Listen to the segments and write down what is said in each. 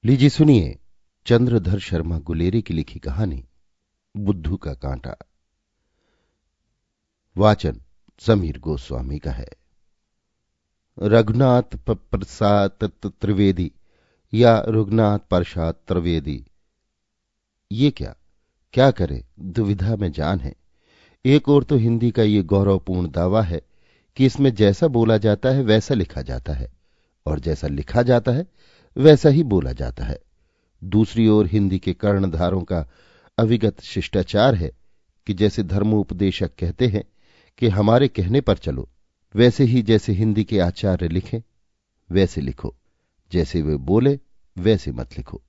लीजिए सुनिए चंद्रधर शर्मा गुलेरी की लिखी कहानी बुद्धू का कांटा। वाचन समीर गोस्वामी का है। रघुनाथ प्रसाद त्रिवेदी या रघुनाथ प्रसाद त्रिवेदी। ये क्या क्या करे, दुविधा में जान है। एक और तो हिंदी का ये गौरवपूर्ण दावा है कि इसमें जैसा बोला जाता है वैसा लिखा जाता है, और जैसा लिखा जाता है वैसा ही बोला जाता है। दूसरी ओर हिंदी के कर्णधारों का अविगत शिष्टाचार है कि जैसे धर्मोपदेशक कहते हैं कि हमारे कहने पर चलो, वैसे ही जैसे हिंदी के आचार्य लिखें वैसे लिखो, जैसे वे बोले वैसे मत लिखो।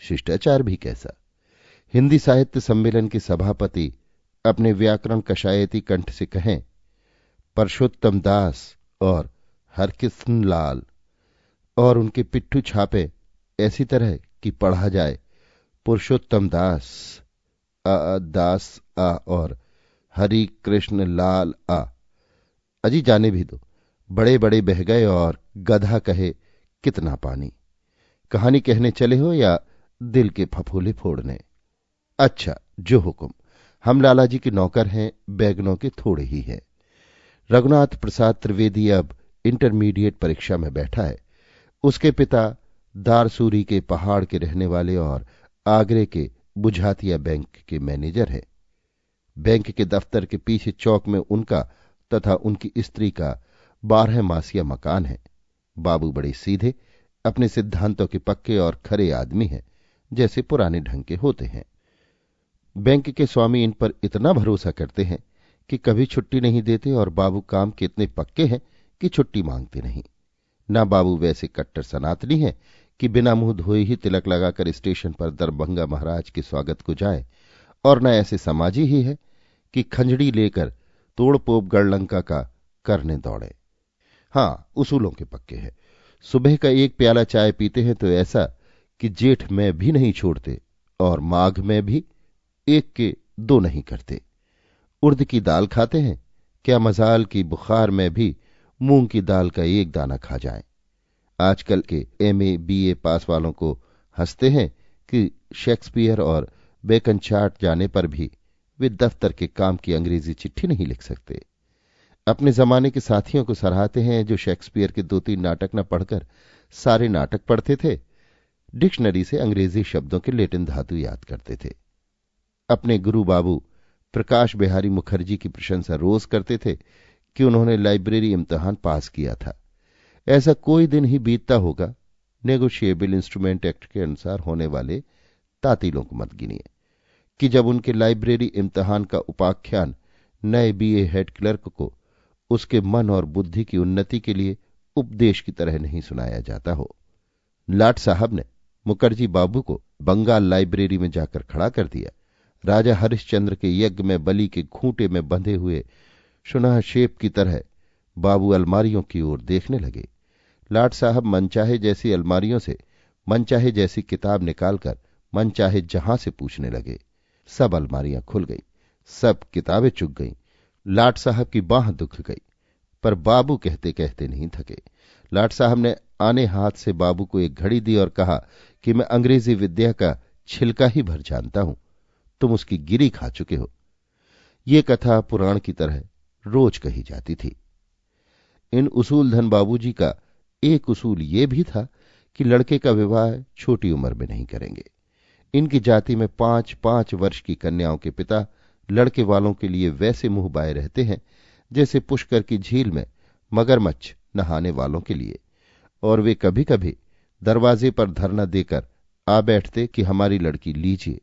शिष्टाचार भी कैसा। हिंदी साहित्य सम्मेलन के सभापति अपने व्याकरण कशायती कंठ से कहें परषोत्तम दास और हरकिशन लाल, और उनके पिट्ठू छापे ऐसी तरह कि पढ़ा जाए पुरुषोत्तम दास दास और हरि कृष्ण लाल अजी जाने भी दो। बड़े बड़े बह गए और गधा कहे कितना पानी। कहानी कहने चले हो या दिल के फफोले फोड़ने? अच्छा, जो हुक्म। हम लाला जी के नौकर हैं, बैगनों के थोड़े ही हैं। रघुनाथ प्रसाद त्रिवेदी अब इंटरमीडिएट परीक्षा में बैठा है। उसके पिता दारसूरी के पहाड़ के रहने वाले और आगरे के बुझातिया बैंक के मैनेजर हैं। बैंक के दफ्तर के पीछे चौक में उनका तथा उनकी स्त्री का 12 मासिया मकान है। बाबू बड़े सीधे, अपने सिद्धांतों के पक्के और खरे आदमी हैं, जैसे पुराने ढंग के होते हैं। बैंक के स्वामी इन पर इतना भरोसा करते हैं कि कभी छुट्टी नहीं देते, और बाबू काम के इतने पक्के हैं कि छुट्टी मांगते नहीं। ना बाबू वैसे कट्टर सनातनी है कि बिना मुंह धोए ही तिलक लगाकर स्टेशन पर दरभंगा महाराज के स्वागत को जाए, और न ऐसे समाजी ही है कि खंजड़ी लेकर तोड़पोप गढ़लंका का करने दौड़े। हाँ, उसूलों के पक्के हैं। सुबह का एक प्याला चाय पीते हैं तो ऐसा कि जेठ में भी नहीं छोड़ते, और माघ में भी एक के दो नहीं करते। उर्द की दाल खाते हैं, क्या मजाल की बुखार में भी मूंग की दाल का एक दाना खा जाएं। आजकल के एमए बीए पास वालों को हंसते हैं कि शेक्सपियर और बेकन चाट जाने पर भी वे दफ्तर के काम की अंग्रेजी चिट्ठी नहीं लिख सकते। अपने जमाने के साथियों को सराहते हैं जो शेक्सपियर के 2-3 नाटक न पढ़कर सारे नाटक पढ़ते थे, डिक्शनरी से अंग्रेजी शब्दों के लेटिन धातु याद करते थे। अपने गुरु बाबू प्रकाश बिहारी मुखर्जी की प्रशंसा रोज करते थे कि उन्होंने लाइब्रेरी इम्तिहान पास किया था। ऐसा कोई दिन ही बीतता होगा, नेगोशिएबल इंस्ट्रूमेंट एक्ट के अनुसार होने वाले तातीलों को मत गिनिए, कि जब उनके लाइब्रेरी इम्तिहान का उपाख्यान नए बीए हेड क्लर्क को उसके मन और बुद्धि की उन्नति के लिए उपदेश की तरह नहीं सुनाया जाता हो। लाट साहब ने मुखर्जी बाबू को बंगाल लाइब्रेरी में जाकर खड़ा कर दिया। राजा हरिश्चंद्र के यज्ञ में बलि के खूंटे में बंधे हुए सुनह शेप की तरह बाबू अलमारियों की ओर देखने लगे। लाट साहब मनचाहे जैसी अलमारियों से मनचाहे जैसी किताब निकालकर मनचाहे जहां से पूछने लगे। सब अलमारियां खुल गई, सब किताबें चुक गईं। लाट साहब की बांह दुख गई, पर बाबू कहते कहते नहीं थके। लाट साहब ने आने हाथ से बाबू को एक घड़ी दी और कहा कि मैं अंग्रेजी विद्या का छिलका ही भर जानता हूं, तुम उसकी गिरी खा चुके हो। ये कथा पुराण की तरह रोज कही जाती थी। इन उसूलधन बाबूजी का एक उसूल ये भी था कि लड़के का विवाह छोटी उम्र में नहीं करेंगे। इनकी जाति में 5-5 वर्ष की कन्याओं के पिता लड़के वालों के लिए वैसे मुंह बाए रहते हैं जैसे पुष्कर की झील में मगरमच्छ नहाने वालों के लिए, और वे कभी कभी दरवाजे पर धरना देकर आ बैठते कि हमारी लड़की लीजिए,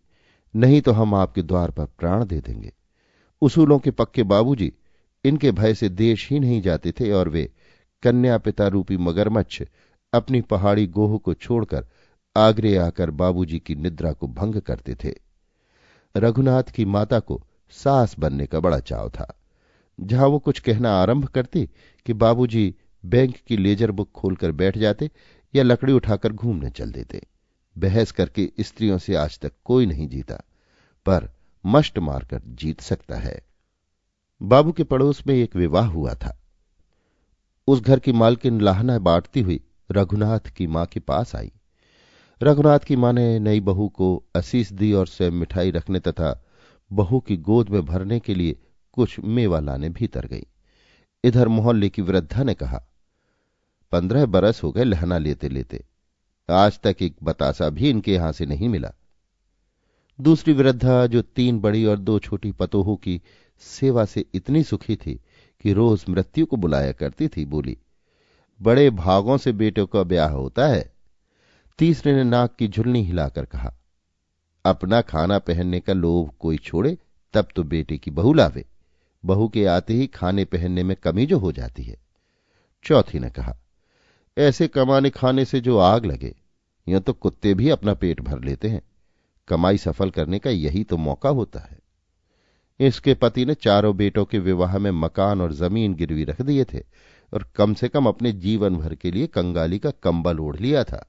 नहीं तो हम आपके द्वार पर प्राण दे देंगे। उसूलों के पक्के बाबूजी इनके भय से देश ही नहीं जाते थे, और वे कन्या पिता रूपी मगरमच्छ अपनी पहाड़ी गोह को छोड़कर आगरे आकर बाबूजी की निद्रा को भंग करते थे। रघुनाथ की माता को सास बनने का बड़ा चाव था। जहां वो कुछ कहना आरंभ करती कि बाबूजी बैंक की लेजर बुक खोलकर बैठ जाते या लकड़ी उठाकर घूमने चल देते। बहस करके स्त्रियों से आज तक कोई नहीं जीता, पर मष्ट मारकर जीत सकता है। बाबू के पड़ोस में एक विवाह हुआ था। उस घर की मालकिन लाहना बांटती हुई रघुनाथ की मां के पास आई। रघुनाथ की मां ने नई बहू को असीस दी और स्वयं मिठाई रखने तथा बहू की गोद में भरने के लिए कुछ मेवा लाने भीतर गई। इधर मोहल्ले की वृद्धा ने कहा, 15 बरस हो गए लहना लेते लेते, आज तक एक बतासा भी इनके यहां से नहीं मिला। दूसरी वृद्धा, जो 3 बड़ी और 2 छोटी पतोहों की सेवा से इतनी सुखी थी कि रोज मृत्यु को बुलाया करती थी, बोली, बड़े भागों से बेटों का ब्याह होता है। तीसरे ने नाक की झुलनी हिलाकर कहा, अपना खाना पहनने का लोभ कोई छोड़े तब तो बेटे की बहू लावे, बहू के आते ही खाने पहनने में कमी जो हो जाती है। चौथी ने कहा, ऐसे कमाने खाने से जो आग लगे, यूं तो कुत्ते भी अपना पेट भर लेते हैं, कमाई सफल करने का यही तो मौका होता है। इसके पति ने 4 बेटों के विवाह में मकान और जमीन गिरवी रख दिए थे और कम से कम अपने जीवन भर के लिए कंगाली का कंबल ओढ़ लिया था।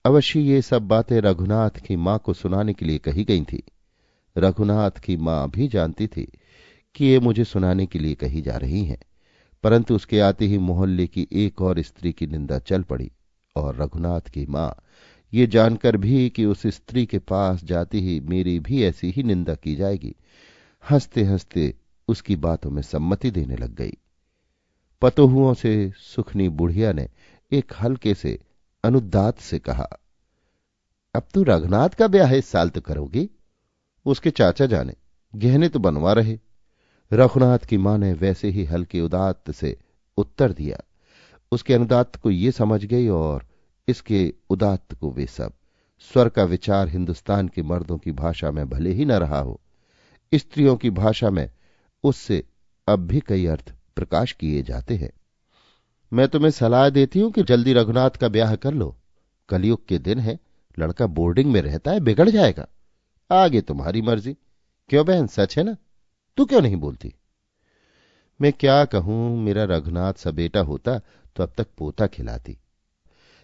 अवश्य ये सब बातें रघुनाथ की मां को सुनाने के लिए कही गई थी। रघुनाथ की मां भी जानती थी कि ये मुझे सुनाने के लिए कही जा रही हैं, परंतु उसके आते ही मोहल्ले की एक और स्त्री की निंदा चल पड़ी और रघुनाथ की मां ये जानकर भी कि उस स्त्री के पास जाती ही मेरी भी ऐसी ही निंदा की जाएगी, हंसते हंसते उसकी बातों में सम्मति देने लग गई। पतोहुओं से सुखनी बुढ़िया ने एक हल्के से अनुदात से कहा, अब तू रघुनाथ का ब्याह इस साल तो करोगी? उसके चाचा जाने गहने तो बनवा रहे। रघुनाथ की मां ने वैसे ही हल्के उदात्त से उत्तर दिया। उसके अनुदात्त को ये समझ गई और इसके उदात्त को वे सब। स्वर का विचार हिंदुस्तान के मर्दों की भाषा में भले ही न रहा हो, स्त्रियों की भाषा में उससे अब भी कई अर्थ प्रकाश किए जाते हैं। मैं तुम्हें सलाह देती हूं कि जल्दी रघुनाथ का ब्याह कर लो। कलयुग के दिन है, लड़का बोर्डिंग में रहता है, बिगड़ जाएगा। आगे तुम्हारी मर्जी। क्यों बहन, सच है ना? तू क्यों नहीं बोलती? मैं क्या कहूं, मेरा रघुनाथ सा बेटा होता तो अब तक पोता खिलाती।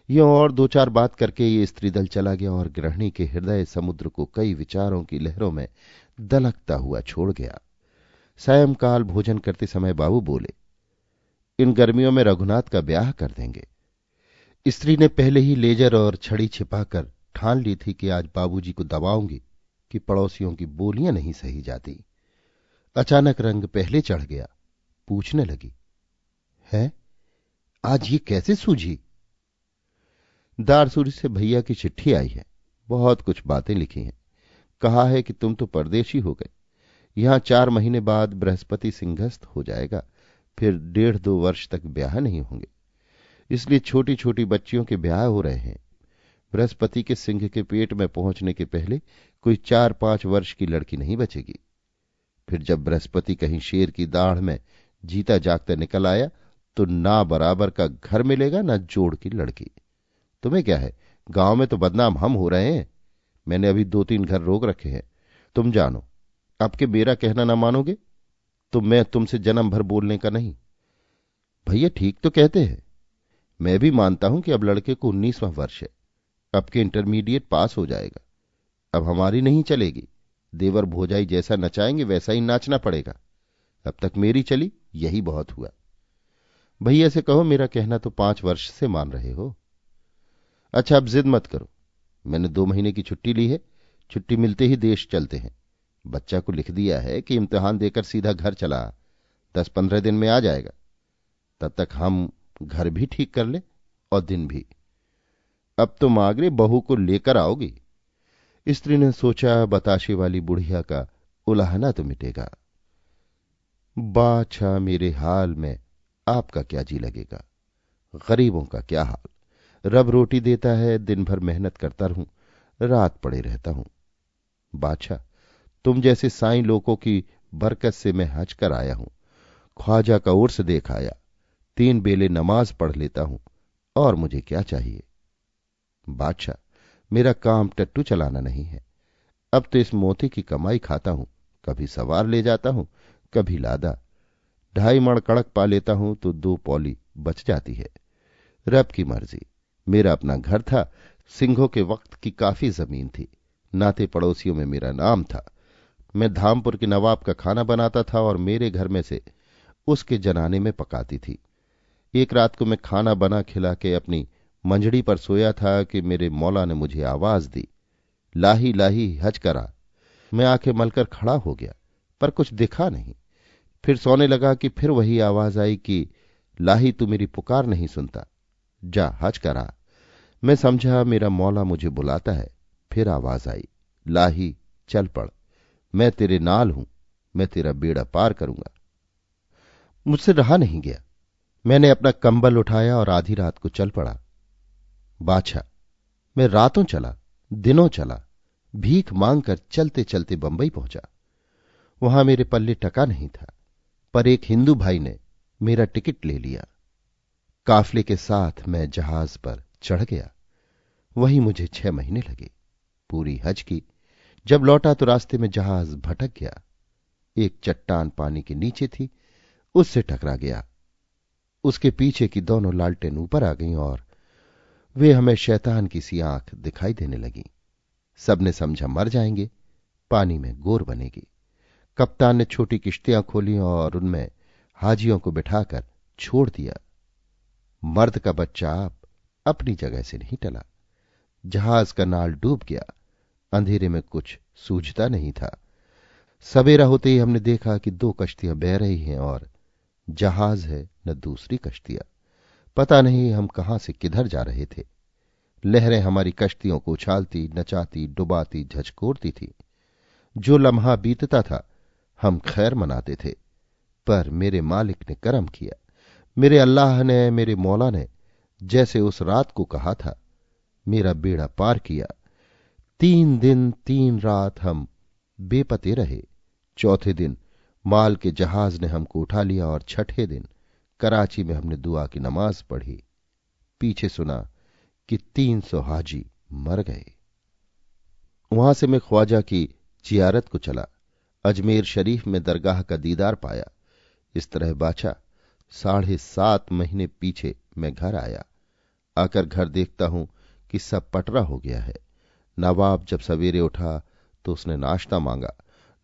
यो और 2-4 बात करके ये स्त्री दल चला गया और गृहिणी के हृदय समुद्र को कई विचारों की लहरों में दलकता हुआ छोड़ गया। सायंकाल भोजन करते समय बाबू बोले, इन गर्मियों में रघुनाथ का ब्याह कर देंगे। स्त्री ने पहले ही लेजर और छड़ी छिपाकर ठान ली थी कि आज बाबूजी को दबाऊंगी कि पड़ोसियों की बोलियां नहीं सही जाती। अचानक रंग पहले चढ़ गया। पूछने लगी, है आज ये कैसे सूझी? दारसूरी से भैया की चिट्ठी आई है, बहुत कुछ बातें लिखी हैं। कहा है कि तुम तो परदेशी हो गए, यहां 4 महीने बाद बृहस्पति सिंहस्थ हो जाएगा, फिर 1.5-2 वर्ष तक ब्याह नहीं होंगे, इसलिए छोटी छोटी बच्चियों के ब्याह हो रहे हैं। बृहस्पति के सिंह के पेट में पहुंचने के पहले कोई 4-5 वर्ष की लड़की नहीं बचेगी। फिर जब बृहस्पति कहीं शेर की दाढ़ में जीता जागता निकल आया तो ना बराबर का घर मिलेगा ना जोड़ की लड़की। तुम्हें क्या है, गांव में तो बदनाम हम हो रहे हैं। मैंने अभी 2-3 घर रोक रखे हैं। तुम जानो, अब के मेरा कहना ना मानोगे तो मैं तुमसे जन्म भर बोलने का नहीं। भैया ठीक तो कहते हैं, मैं भी मानता हूं कि अब लड़के को 19वां वर्ष है, अब के इंटरमीडिएट पास हो जाएगा। अब हमारी नहीं चलेगी, देवर भोजाई जैसा नचाएंगे वैसा ही नाचना पड़ेगा। अब तक मेरी चली, यही बहुत हुआ। भैया से कहो मेरा कहना तो 5 वर्ष से मान रहे हो। अच्छा अब जिद मत करो, मैंने 2 महीने की छुट्टी ली है, छुट्टी मिलते ही देश चलते हैं। बच्चा को लिख दिया है कि इम्तिहान देकर सीधा घर चला, 10-15 दिन में आ जाएगा। तब तक हम घर भी ठीक कर ले और दिन भी। अब तो मागरे बहू को लेकर आओगी। स्त्री ने सोचा, बताशे वाली बुढ़िया का उलाहना तो मिटेगा। बाछा मेरे हाल में आपका क्या जी लगेगा, गरीबों का क्या हाल। रब रोटी देता है, दिन भर मेहनत करता रहूं, रात पड़े रहता हूं। बादशाह, तुम जैसे साईं लोगों की बरकत से मैं हज कर आया हूं, ख्वाजा का उर्स देख आया, 3 बेले नमाज पढ़ लेता हूं, और मुझे क्या चाहिए। बादशाह, मेरा काम टट्टू चलाना नहीं है। अब तो इस मोती की कमाई खाता हूं, कभी सवार ले जाता हूं, कभी लादा। 2.5 मण कड़क पा लेता हूं तो 2 पौली बच जाती है। रब की मर्जी। मेरा अपना घर था, सिंघों के वक्त की काफी जमीन थी, नाते पड़ोसियों में मेरा नाम था। मैं धामपुर के नवाब का खाना बनाता था और मेरे घर में से उसके जनाने में पकाती थी। एक रात को मैं खाना बना खिला के अपनी मंजड़ी पर सोया था कि मेरे मौला ने मुझे आवाज दी, लाही लाही हज करा। मैं आंखें मलकर खड़ा हो गया, पर कुछ दिखा नहीं। फिर सोने लगा कि फिर वही आवाज आई कि लाही तू मेरी पुकार नहीं सुनता, जा हज करा। मैं समझा मेरा मौला मुझे बुलाता है। फिर आवाज आई, लाही चल पड़, मैं तेरे नाल हूं, मैं तेरा बेड़ा पार करूंगा। मुझसे रहा नहीं गया। मैंने अपना कंबल उठाया और आधी रात को चल पड़ा। बादशाह, मैं रातों चला, दिनों चला, भीख मांगकर चलते चलते बंबई पहुंचा। वहां मेरे पल्ले टका नहीं था, पर एक हिंदू भाई ने मेरा टिकट ले लिया। काफले के साथ मैं जहाज पर चढ़ गया। वहीं मुझे 6 महीने लगे। पूरी हज की। जब लौटा तो रास्ते में जहाज भटक गया। एक चट्टान पानी के नीचे थी, उससे टकरा गया। उसके पीछे की दोनों लालटेन ऊपर आ गईं और वे हमें शैतान की सी आंख दिखाई देने लगी। सबने समझा मर जाएंगे, पानी में गोर बनेगी। कप्तान ने छोटी किश्तियां खोली और उनमें हाजियों को बिठाकर छोड़ दिया। मर्द का बच्चा आप अपनी जगह से नहीं टला। जहाज का नाल डूब गया। अंधेरे में कुछ सूझता नहीं था। सवेरा होते ही हमने देखा कि 2 कश्तियां बह रही हैं और जहाज है न दूसरी कश्तियां। पता नहीं हम कहां से किधर जा रहे थे। लहरें हमारी कश्तियों को उछालती, नचाती, डुबाती, झचकोरती थी। जो लम्हा बीतता था हम खैर मनाते थे, पर मेरे मालिक ने करम किया। मेरे अल्लाह ने, मेरे मौला ने जैसे उस रात को कहा था, मेरा बेड़ा पार किया। 3 दिन 3 रात हम बेपते रहे। चौथे दिन माल के जहाज ने हमको उठा लिया और छठे दिन कराची में हमने दुआ की नमाज पढ़ी। पीछे सुना कि 300 हाजी मर गए। वहां से मैं ख्वाजा की जियारत को चला। अजमेर शरीफ में दरगाह का दीदार पाया। इस तरह बादशाह 7.5 महीने पीछे मैं घर आया। आकर घर देखता हूं कि सब पटरा हो गया है। नवाब जब सवेरे उठा तो उसने नाश्ता मांगा।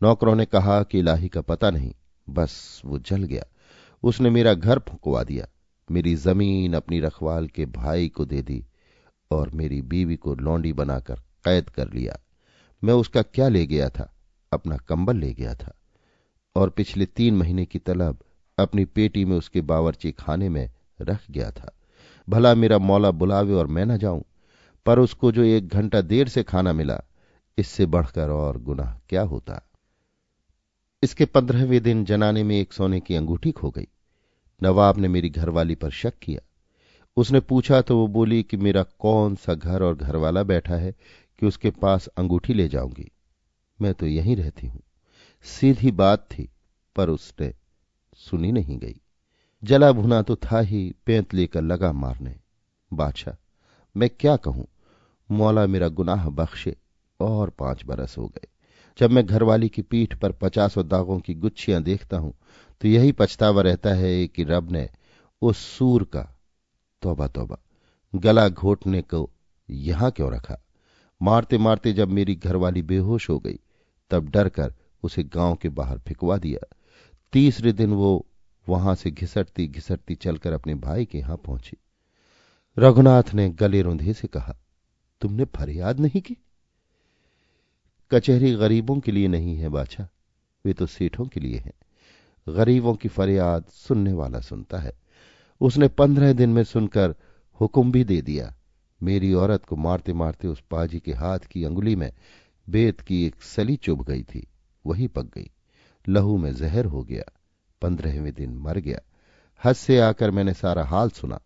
नौकरों ने कहा कि इलाही का पता नहीं, बस वो जल गया। उसने मेरा घर फुंकवा दिया। मेरी जमीन अपनी रखवाल के भाई को दे दी और मेरी बीवी को लौंडी बनाकर कैद कर लिया। मैं उसका क्या ले गया था? अपना कंबल ले गया था। और पिछले 3 महीने की तलब अपनी पेटी में उसके बावर्ची खाने में रख गया था। भला मेरा मौला बुलावे और मैं न जाऊं, पर उसको जो 1 घंटा देर से खाना मिला, इससे बढ़कर और गुनाह क्या होता। इसके 15वें दिन जनाने में एक सोने की अंगूठी खो गई। नवाब ने मेरी घरवाली पर शक किया। उसने पूछा तो वो बोली कि मेरा कौन सा घर और घरवाला बैठा है कि उसके पास अंगूठी ले जाऊंगी। मैं तो यहीं रहती हूं। सीधी बात थी, पर उसने सुनी नहीं गई। जला भुना तो था ही, पेंत लेकर लगा मारने। बादशाह, मैं क्या कहूं। मौला मेरा गुनाह बख्शे। और 5 बरस हो गए। जब मैं घरवाली की पीठ पर 50 दागों की गुच्छियां देखता हूं तो यही पछतावा रहता है कि रब ने उस सूर का, तौबा तौबा, गला घोटने को यहां क्यों रखा। मारते मारते जब मेरी घरवाली बेहोश हो गई, तब डर कर उसे गांव के बाहर फिकवा दिया। तीसरे दिन वो वहां से घिसटती घिसटती चलकर अपने भाई के यहां पहुंची। रघुनाथ ने गले रुंधे से कहा, तुमने फरियाद नहीं की? कचहरी गरीबों के लिए नहीं है बादशाह, वे तो सेठों के लिए है। गरीबों की फरियाद सुनने वाला सुनता है। उसने 15 दिन में सुनकर हुक्म भी दे दिया। मेरी औरत को मारते मारते उस पाजी के हाथ की अंगुली में बेत की एक सली चुभ गई थी, वही पक गई। लहू में जहर हो गया। 15वें दिन मर गया। हज से आकर मैंने सारा हाल सुना।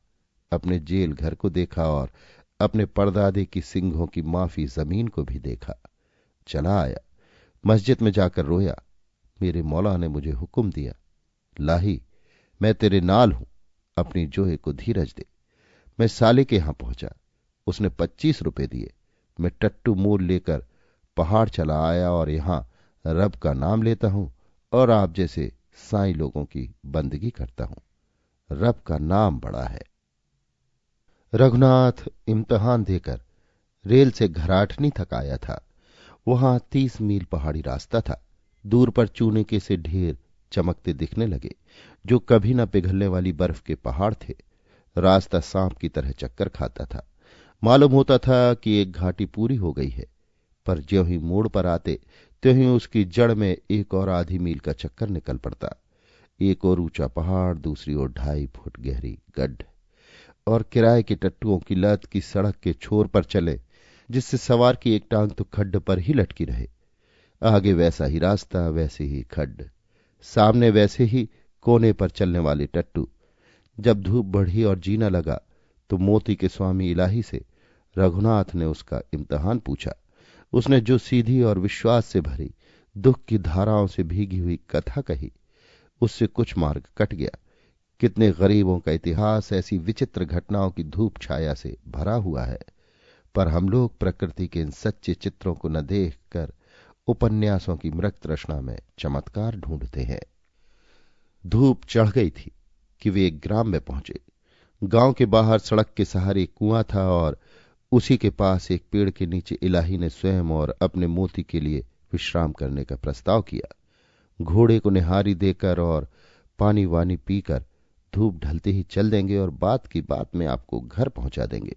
अपने जेल घर को देखा और अपने परदादे की सिंघों की माफी जमीन को भी देखा। चला आया, मस्जिद में जाकर रोया। मेरे मौला ने मुझे हुक्म दिया, लाही मैं तेरे नाल हूं, अपनी जोहे को धीरज दे। मैं साले के यहां पहुंचा। उसने 25 रुपए दिए। मैं टट्टू मोल लेकर पहाड़ चला आया और यहां रब का नाम लेता हूं और आप जैसे साईं लोगों की बंदगी करता हूं। रब का नाम बड़ा है। रघुनाथ इम्तिहान देकर रेल से घराटनी तक आया था। वहां 30 मील पहाड़ी रास्ता था। दूर पर चूने के से ढेर चमकते दिखने लगे, जो कभी न पिघलने वाली बर्फ के पहाड़ थे। रास्ता सांप की तरह चक्कर खाता था। मालूम होता था कि एक घाटी पूरी हो गई है, पर ज्यों ही मोड़ पर आते त्यों ही उसकी जड़ में एक और आधी मील का चक्कर निकल पड़ता। एक और ऊंचा पहाड़, दूसरी ओर 2.5 फुट गहरी गड्ढ, और किराए के टट्टुओं की लत की सड़क के छोर पर चले, जिससे सवार की एक टांग तो खड्ड पर ही लटकी रहे। आगे वैसा ही रास्ता, वैसे ही खड्ड, सामने वैसे ही कोने पर चलने वाले टट्टू। जब धूप बढ़ी और जीना लगा तो मोती के स्वामी इलाही से रघुनाथ ने उसका इम्तिहान पूछा। उसने जो सीधी और विश्वास से भरी, दुख की धाराओं से भीगी हुई कथा कही, उससे कुछ मार्ग कट गया। कितने गरीबों का इतिहास ऐसी विचित्र घटनाओं की धूप छाया से भरा हुआ है, पर हम लोग प्रकृति के इन सच्चे चित्रों को न देखकर उपन्यासों की मृग तृष्णा में चमत्कार ढूंढते हैं। धूप चढ़ गई थी कि वे एक ग्राम में पहुंचे। गांव के बाहर सड़क के सहारे एक कुआं था और उसी के पास एक पेड़ के नीचे इलाही ने स्वयं और अपने मोती के लिए विश्राम करने का प्रस्ताव किया। घोड़े को निहारी देकर और पानी वानी पीकर धूप ढलते ही चल देंगे और बात की बात में आपको घर पहुंचा देंगे।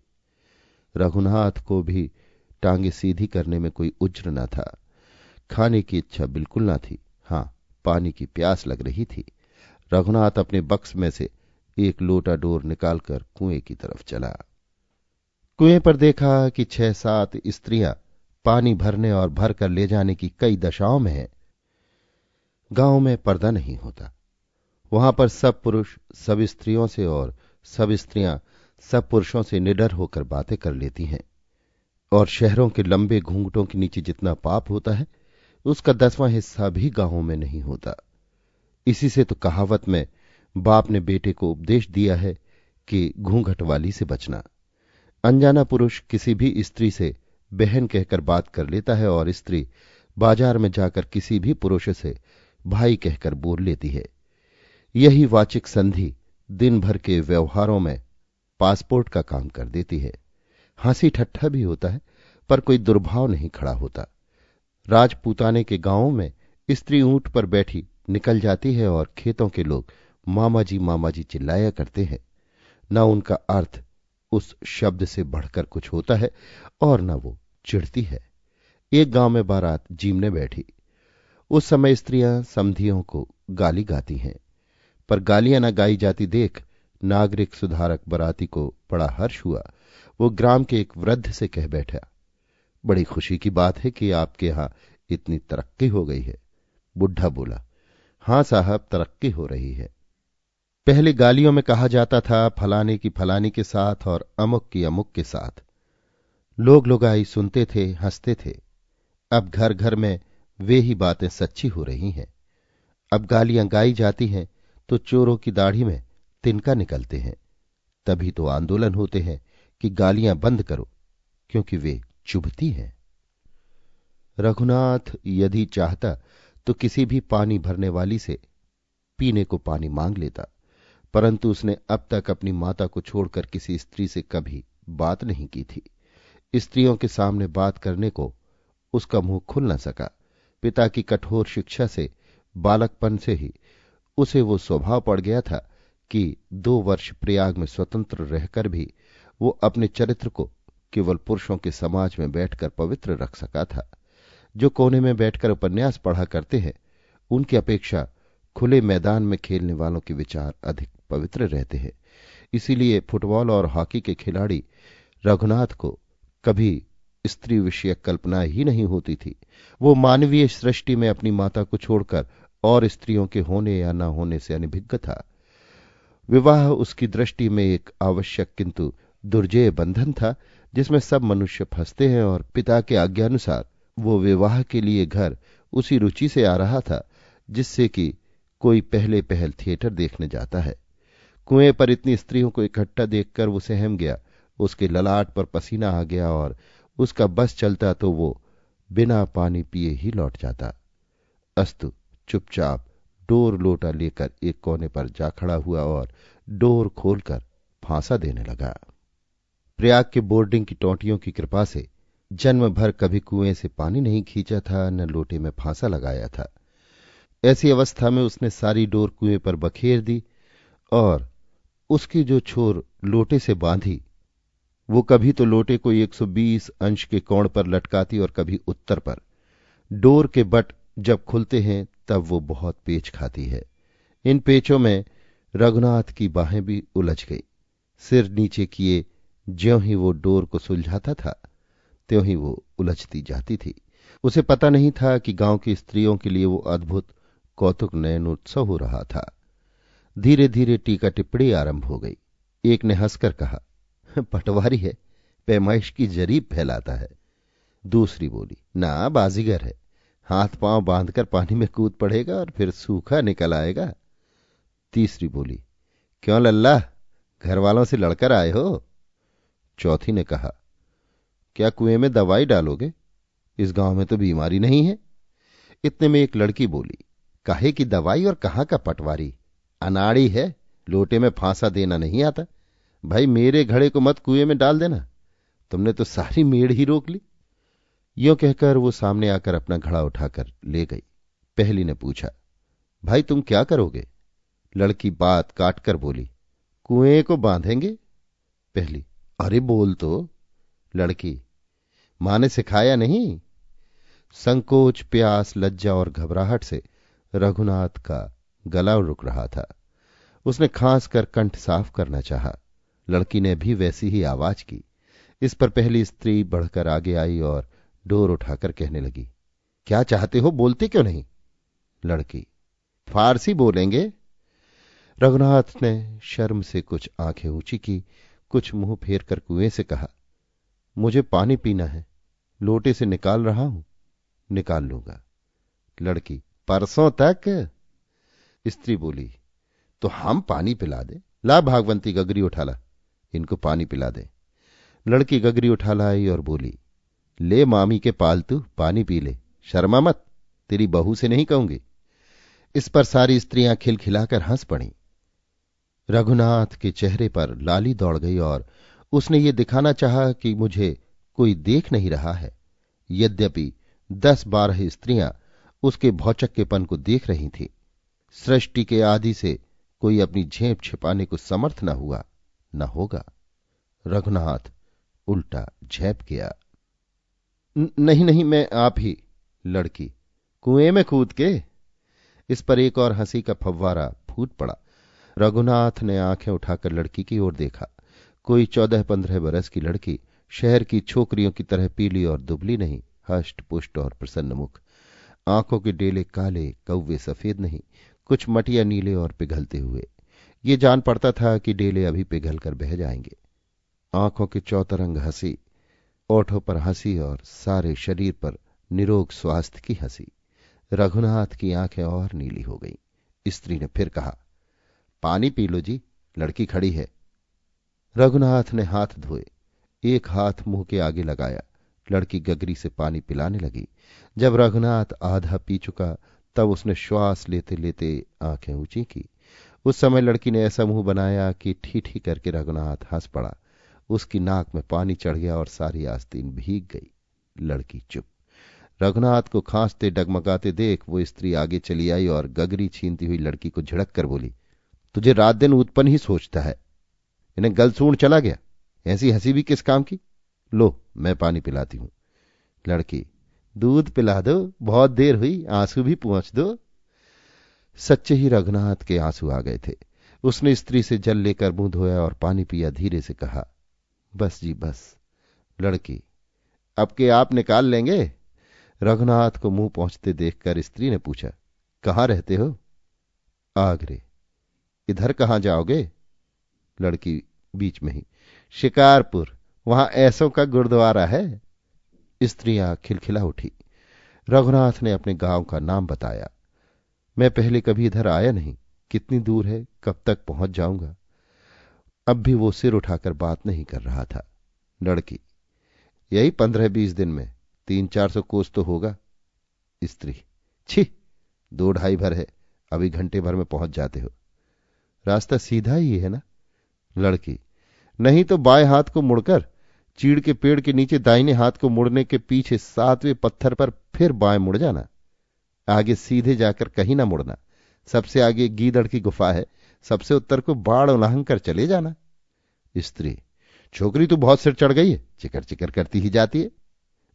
रघुनाथ को भी टांगे सीधी करने में कोई उज्र न था। खाने की इच्छा बिल्कुल न थी। हां, पानी की प्यास लग रही थी। रघुनाथ अपने बक्स में से एक लोटा डोर निकालकर कुएं की तरफ चला। कुएं पर देखा कि 6-7 स्त्रियां पानी भरने और भर कर ले जाने की कई दशाओं में हैं। गांव में पर्दा नहीं होता। वहां पर सब पुरुष सब स्त्रियों से और सब स्त्रियां सब पुरुषों से निडर होकर बातें कर लेती हैं। और शहरों के लंबे घूंघटों के नीचे जितना पाप होता है, उसका 10वां हिस्सा भी गांवों में नहीं होता। इसी से तो कहावत में बाप ने बेटे को उपदेश दिया है कि घूंघट वाली से बचना। अनजाना पुरुष किसी भी स्त्री से बहन कहकर बात कर लेता है और स्त्री बाजार में जाकर किसी भी पुरुष से भाई कहकर बोल लेती है। यही वाचिक संधि दिन भर के व्यवहारों में पासपोर्ट का काम कर देती है। हंसी ठट्ठा भी होता है, पर कोई दुर्भाव नहीं खड़ा होता। राजपूताने के गांवों में स्त्री ऊंट पर बैठी निकल जाती है और खेतों के लोग मामा जी चिल्लाया करते हैं। न उनका अर्थ उस शब्द से बढ़कर कुछ होता है और न वो चिढ़ती है। एक गांव में बारात जीमने बैठी। उस समय स्त्रियां समधियों को गाली गाती हैं, पर गालियां न गाई जाती देख नागरिक सुधारक बराती को बड़ा हर्ष हुआ। वो ग्राम के एक वृद्ध से कह बैठा, बड़ी खुशी की बात है कि आपके यहां इतनी तरक्की हो गई है। बुढ़ा बोला, हां साहब, तरक्की हो रही है। पहले गालियों में कहा जाता था फलाने की फलानी के साथ और अमुक की अमुक के साथ। लोग लुगाई सुनते थे, हंसते थे। अब घर घर में वे ही बातें सच्ची हो रही हैं। अब गालियां गाई जाती हैं तो चोरों की दाढ़ी में तिनका निकलते हैं। तभी तो आंदोलन होते हैं कि गालियां बंद करो, क्योंकि वे चुभती हैं। रघुनाथ यदि चाहता तो किसी भी पानी भरने वाली से पीने को पानी मांग लेता, परंतु उसने अब तक अपनी माता को छोड़कर किसी स्त्री से कभी बात नहीं की थी। स्त्रियों के सामने बात करने को उसका मुंह खुल न सका। पिता की कठोर शिक्षा से बालकपन से ही उसे वो स्वभाव पड़ गया था कि 2 वर्ष प्रयाग में स्वतंत्र रहकर भी वो अपने चरित्र को केवल पुरुषों के समाज में बैठकर पवित्र रख सका था। जो कोने में बैठकर उपन्यास पढ़ा करते हैं, उनकी अपेक्षा खुले मैदान में खेलने वालों के विचार अधिक पवित्र रहते हैं। इसीलिए फुटबॉल और हॉकी के खिलाड़ी रघुनाथ को कभी स्त्री विषयक कल्पना ही नहीं होती थी। वो मानवीय सृष्टि में अपनी माता को छोड़कर और स्त्रियों के होने या न होने से अनभिज्ञ था। विवाह उसकी दृष्टि में एक आवश्यक किंतु दुर्जेय बंधन था, जिसमें सब मनुष्य फंसते हैं, और पिता के आज्ञानुसार वो विवाह के लिए घर उसी रुचि से आ रहा था जिससे कि कोई पहले पहल थिएटर देखने जाता है। कुएं पर इतनी स्त्रियों को इकट्ठा देखकर वो सहम गया। उसके ललाट पर पसीना आ गया और उसका बस चलता तो वो बिना पानी पिए ही लौट जाता। अस्तु चुपचाप डोर लोटा लेकर एक कोने पर जा खड़ा हुआ और डोर खोलकर फांसा देने लगा। प्रयाग के बोर्डिंग की टोंटियों की कृपा से जन्म भर कभी कुएं से पानी नहीं खींचा था, न लोटे में फांसा लगाया था। ऐसी अवस्था में उसने सारी डोर कुएं पर बखेर दी और उसकी जो छोर लोटे से बांधी, वो कभी तो लोटे को 120 अंश के कोण पर लटकाती और कभी उत्तर पर। डोर के बट जब खुलते हैं तब वो बहुत पेच खाती है। इन पेचों में रघुनाथ की बाहें भी उलझ गई। सिर नीचे किए ज्यों ही वो डोर को सुलझाता था त्यों ही वो उलझती जाती थी। उसे पता नहीं था कि गांव की स्त्रियों के लिए वो अद्भुत कौतुक नयन उत्सव हो रहा था। धीरे धीरे टीका टिप्पणी आरंभ हो गई। एक ने हंसकर कहा, पटवारी है, पैमाइश की जरीब फैलाता है। दूसरी बोली, ना, बाजीगर है, हाथ पांव बांधकर पानी में कूद पड़ेगा और फिर सूखा निकल आएगा। तीसरी बोली, क्यों लल्ला, घर वालों से लड़कर आए हो? चौथी ने कहा, क्या कुएं में दवाई डालोगे? इस गांव में तो बीमारी नहीं है। इतने में एक लड़की बोली, काहे की दवाई और कहां का पटवारी, अनाड़ी है, लोटे में फांसा देना नहीं आता। भाई मेरे घड़े को मत कुएं में डाल देना, तुमने तो सारी मेड़ ही रोक ली। यों कहकर वो सामने आकर अपना घड़ा उठाकर ले गई। पहली ने पूछा, भाई तुम क्या करोगे? लड़की बात काटकर बोली, कुएं को बांधेंगे। पहली, अरे बोल तो। लड़की, मां ने सिखाया नहीं? संकोच, प्यास, लज्जा और घबराहट से रघुनाथ का गला रुक रहा था। उसने खांस कर कंठ साफ करना चाहा। लड़की ने भी वैसी ही आवाज की। इस पर पहली स्त्री बढ़कर आगे आई और डोर उठाकर कहने लगी, क्या चाहते हो, बोलते क्यों नहीं? लड़की, फारसी बोलेंगे। रघुनाथ ने शर्म से कुछ आंखें ऊंची की, कुछ मुंह फेर कर कुएं से कहा, मुझे पानी पीना है, लोटे से निकाल रहा हूं, निकाल लूंगा। लड़की, परसों तक? स्त्री बोली, तो हम पानी पिला दे। ला भागवंती, गगरी उठा ला, इनको पानी पिला दे। लड़की गगरी उठा लाई और बोली, ले मामी के पालतू, पानी पी ले, शर्मा मत, तेरी बहू से नहीं कहूंगी। इस पर सारी स्त्रियां खिलखिलाकर हंस पड़ी। रघुनाथ के चेहरे पर लाली दौड़ गई और उसने ये दिखाना चाहा कि मुझे कोई देख नहीं रहा है। यद्यपि 10-12 स्त्रियां उसके भौचक्केपन को देख रही थीं। सृष्टि के आदि से कोई अपनी झेप छिपाने को समर्थ न हुआ, न होगा। रघुनाथ उल्टा झेप गया। नहीं नहीं, मैं आप ही। लड़की, कुएं में कूद के? इस पर एक और हंसी का फव्वारा फूट पड़ा। रघुनाथ ने आंखें उठाकर लड़की की ओर देखा। कोई 14-15 बरस की लड़की, शहर की छोकरियों की तरह पीली और दुबली नहीं, हष्ट पुष्ट और प्रसन्न मुख। आंखों के डेले काले, कौवे सफेद नहीं, कुछ मटिया नीले और पिघलते हुए। ये जान पड़ता था कि डेले अभी पिघल कर बह जाएंगे। आंखों के चौतरंग हंसी, ओठों पर हंसी और सारे शरीर पर निरोग स्वास्थ्य की हंसी। रघुनाथ की आंखें और नीली हो गईं। स्त्री ने फिर कहा, पानी पी लो जी, लड़की खड़ी है। रघुनाथ ने हाथ धोए, एक हाथ मुंह के आगे लगाया। लड़की गगरी से पानी पिलाने लगी। जब रघुनाथ आधा पी चुका तब उसने श्वास लेते लेते आंखें ऊंची की। उस समय लड़की ने ऐसा मुंह बनाया कि ठीक करके रघुनाथ हंस पड़ा। उसकी नाक में पानी चढ़ गया और सारी आस्तीन भीग गई। लड़की चुप। रघुनाथ को खांसते डगमगाते देख वो स्त्री आगे चली आई और गगरी छीनती हुई लड़की को झिड़क कर बोली, तुझे रात दिन उत्पन्न ही सोचता है, इन्हें गलसूण चला गया, ऐसी हंसी भी किस काम की? लो मैं पानी पिलाती हूं। लड़की, दूध पिला दो, बहुत देर हुई, आंसू भी पोंछ दो। सच्चे ही रघुनाथ के आंसू आ गए थे। उसने स्त्री से जल लेकर मुंह धोया और पानी पिया। धीरे से कहा, बस जी बस। लड़की, अब के आप निकाल लेंगे? रघुनाथ को मुंह पहुंचते देखकर स्त्री ने पूछा, कहां रहते हो? आगरे। इधर कहां जाओगे? लड़की बीच में ही, शिकारपुर, वहां ऐसों का गुरुद्वारा है। स्त्रियां खिलखिला उठी। रघुनाथ ने अपने गांव का नाम बताया। मैं पहले कभी इधर आया नहीं, कितनी दूर है, कब तक पहुंच जाऊंगा? अब भी वो सिर उठाकर बात नहीं कर रहा था। लड़की, यही 15-20 दिन में 300-400 कोस तो होगा। स्त्री, छी, 2-2.5 भर है, अभी घंटे भर में पहुंच जाते हो। रास्ता सीधा ही है ना? लड़की, नहीं तो बाएं हाथ को मुड़कर चीड़ के पेड़ के नीचे दाहिने हाथ को मुड़ने के पीछे 7वें पत्थर पर फिर बाएं मुड़ जाना। आगे सीधे जाकर कहीं ना मुड़ना। सबसे आगे गीदड़ की गुफा है, सबसे उत्तर को बाढ़ उलांघ कर चले जाना। स्त्री, छोकरी तो बहुत सिर चढ़ गई है, चिकर चिकर करती ही जाती है।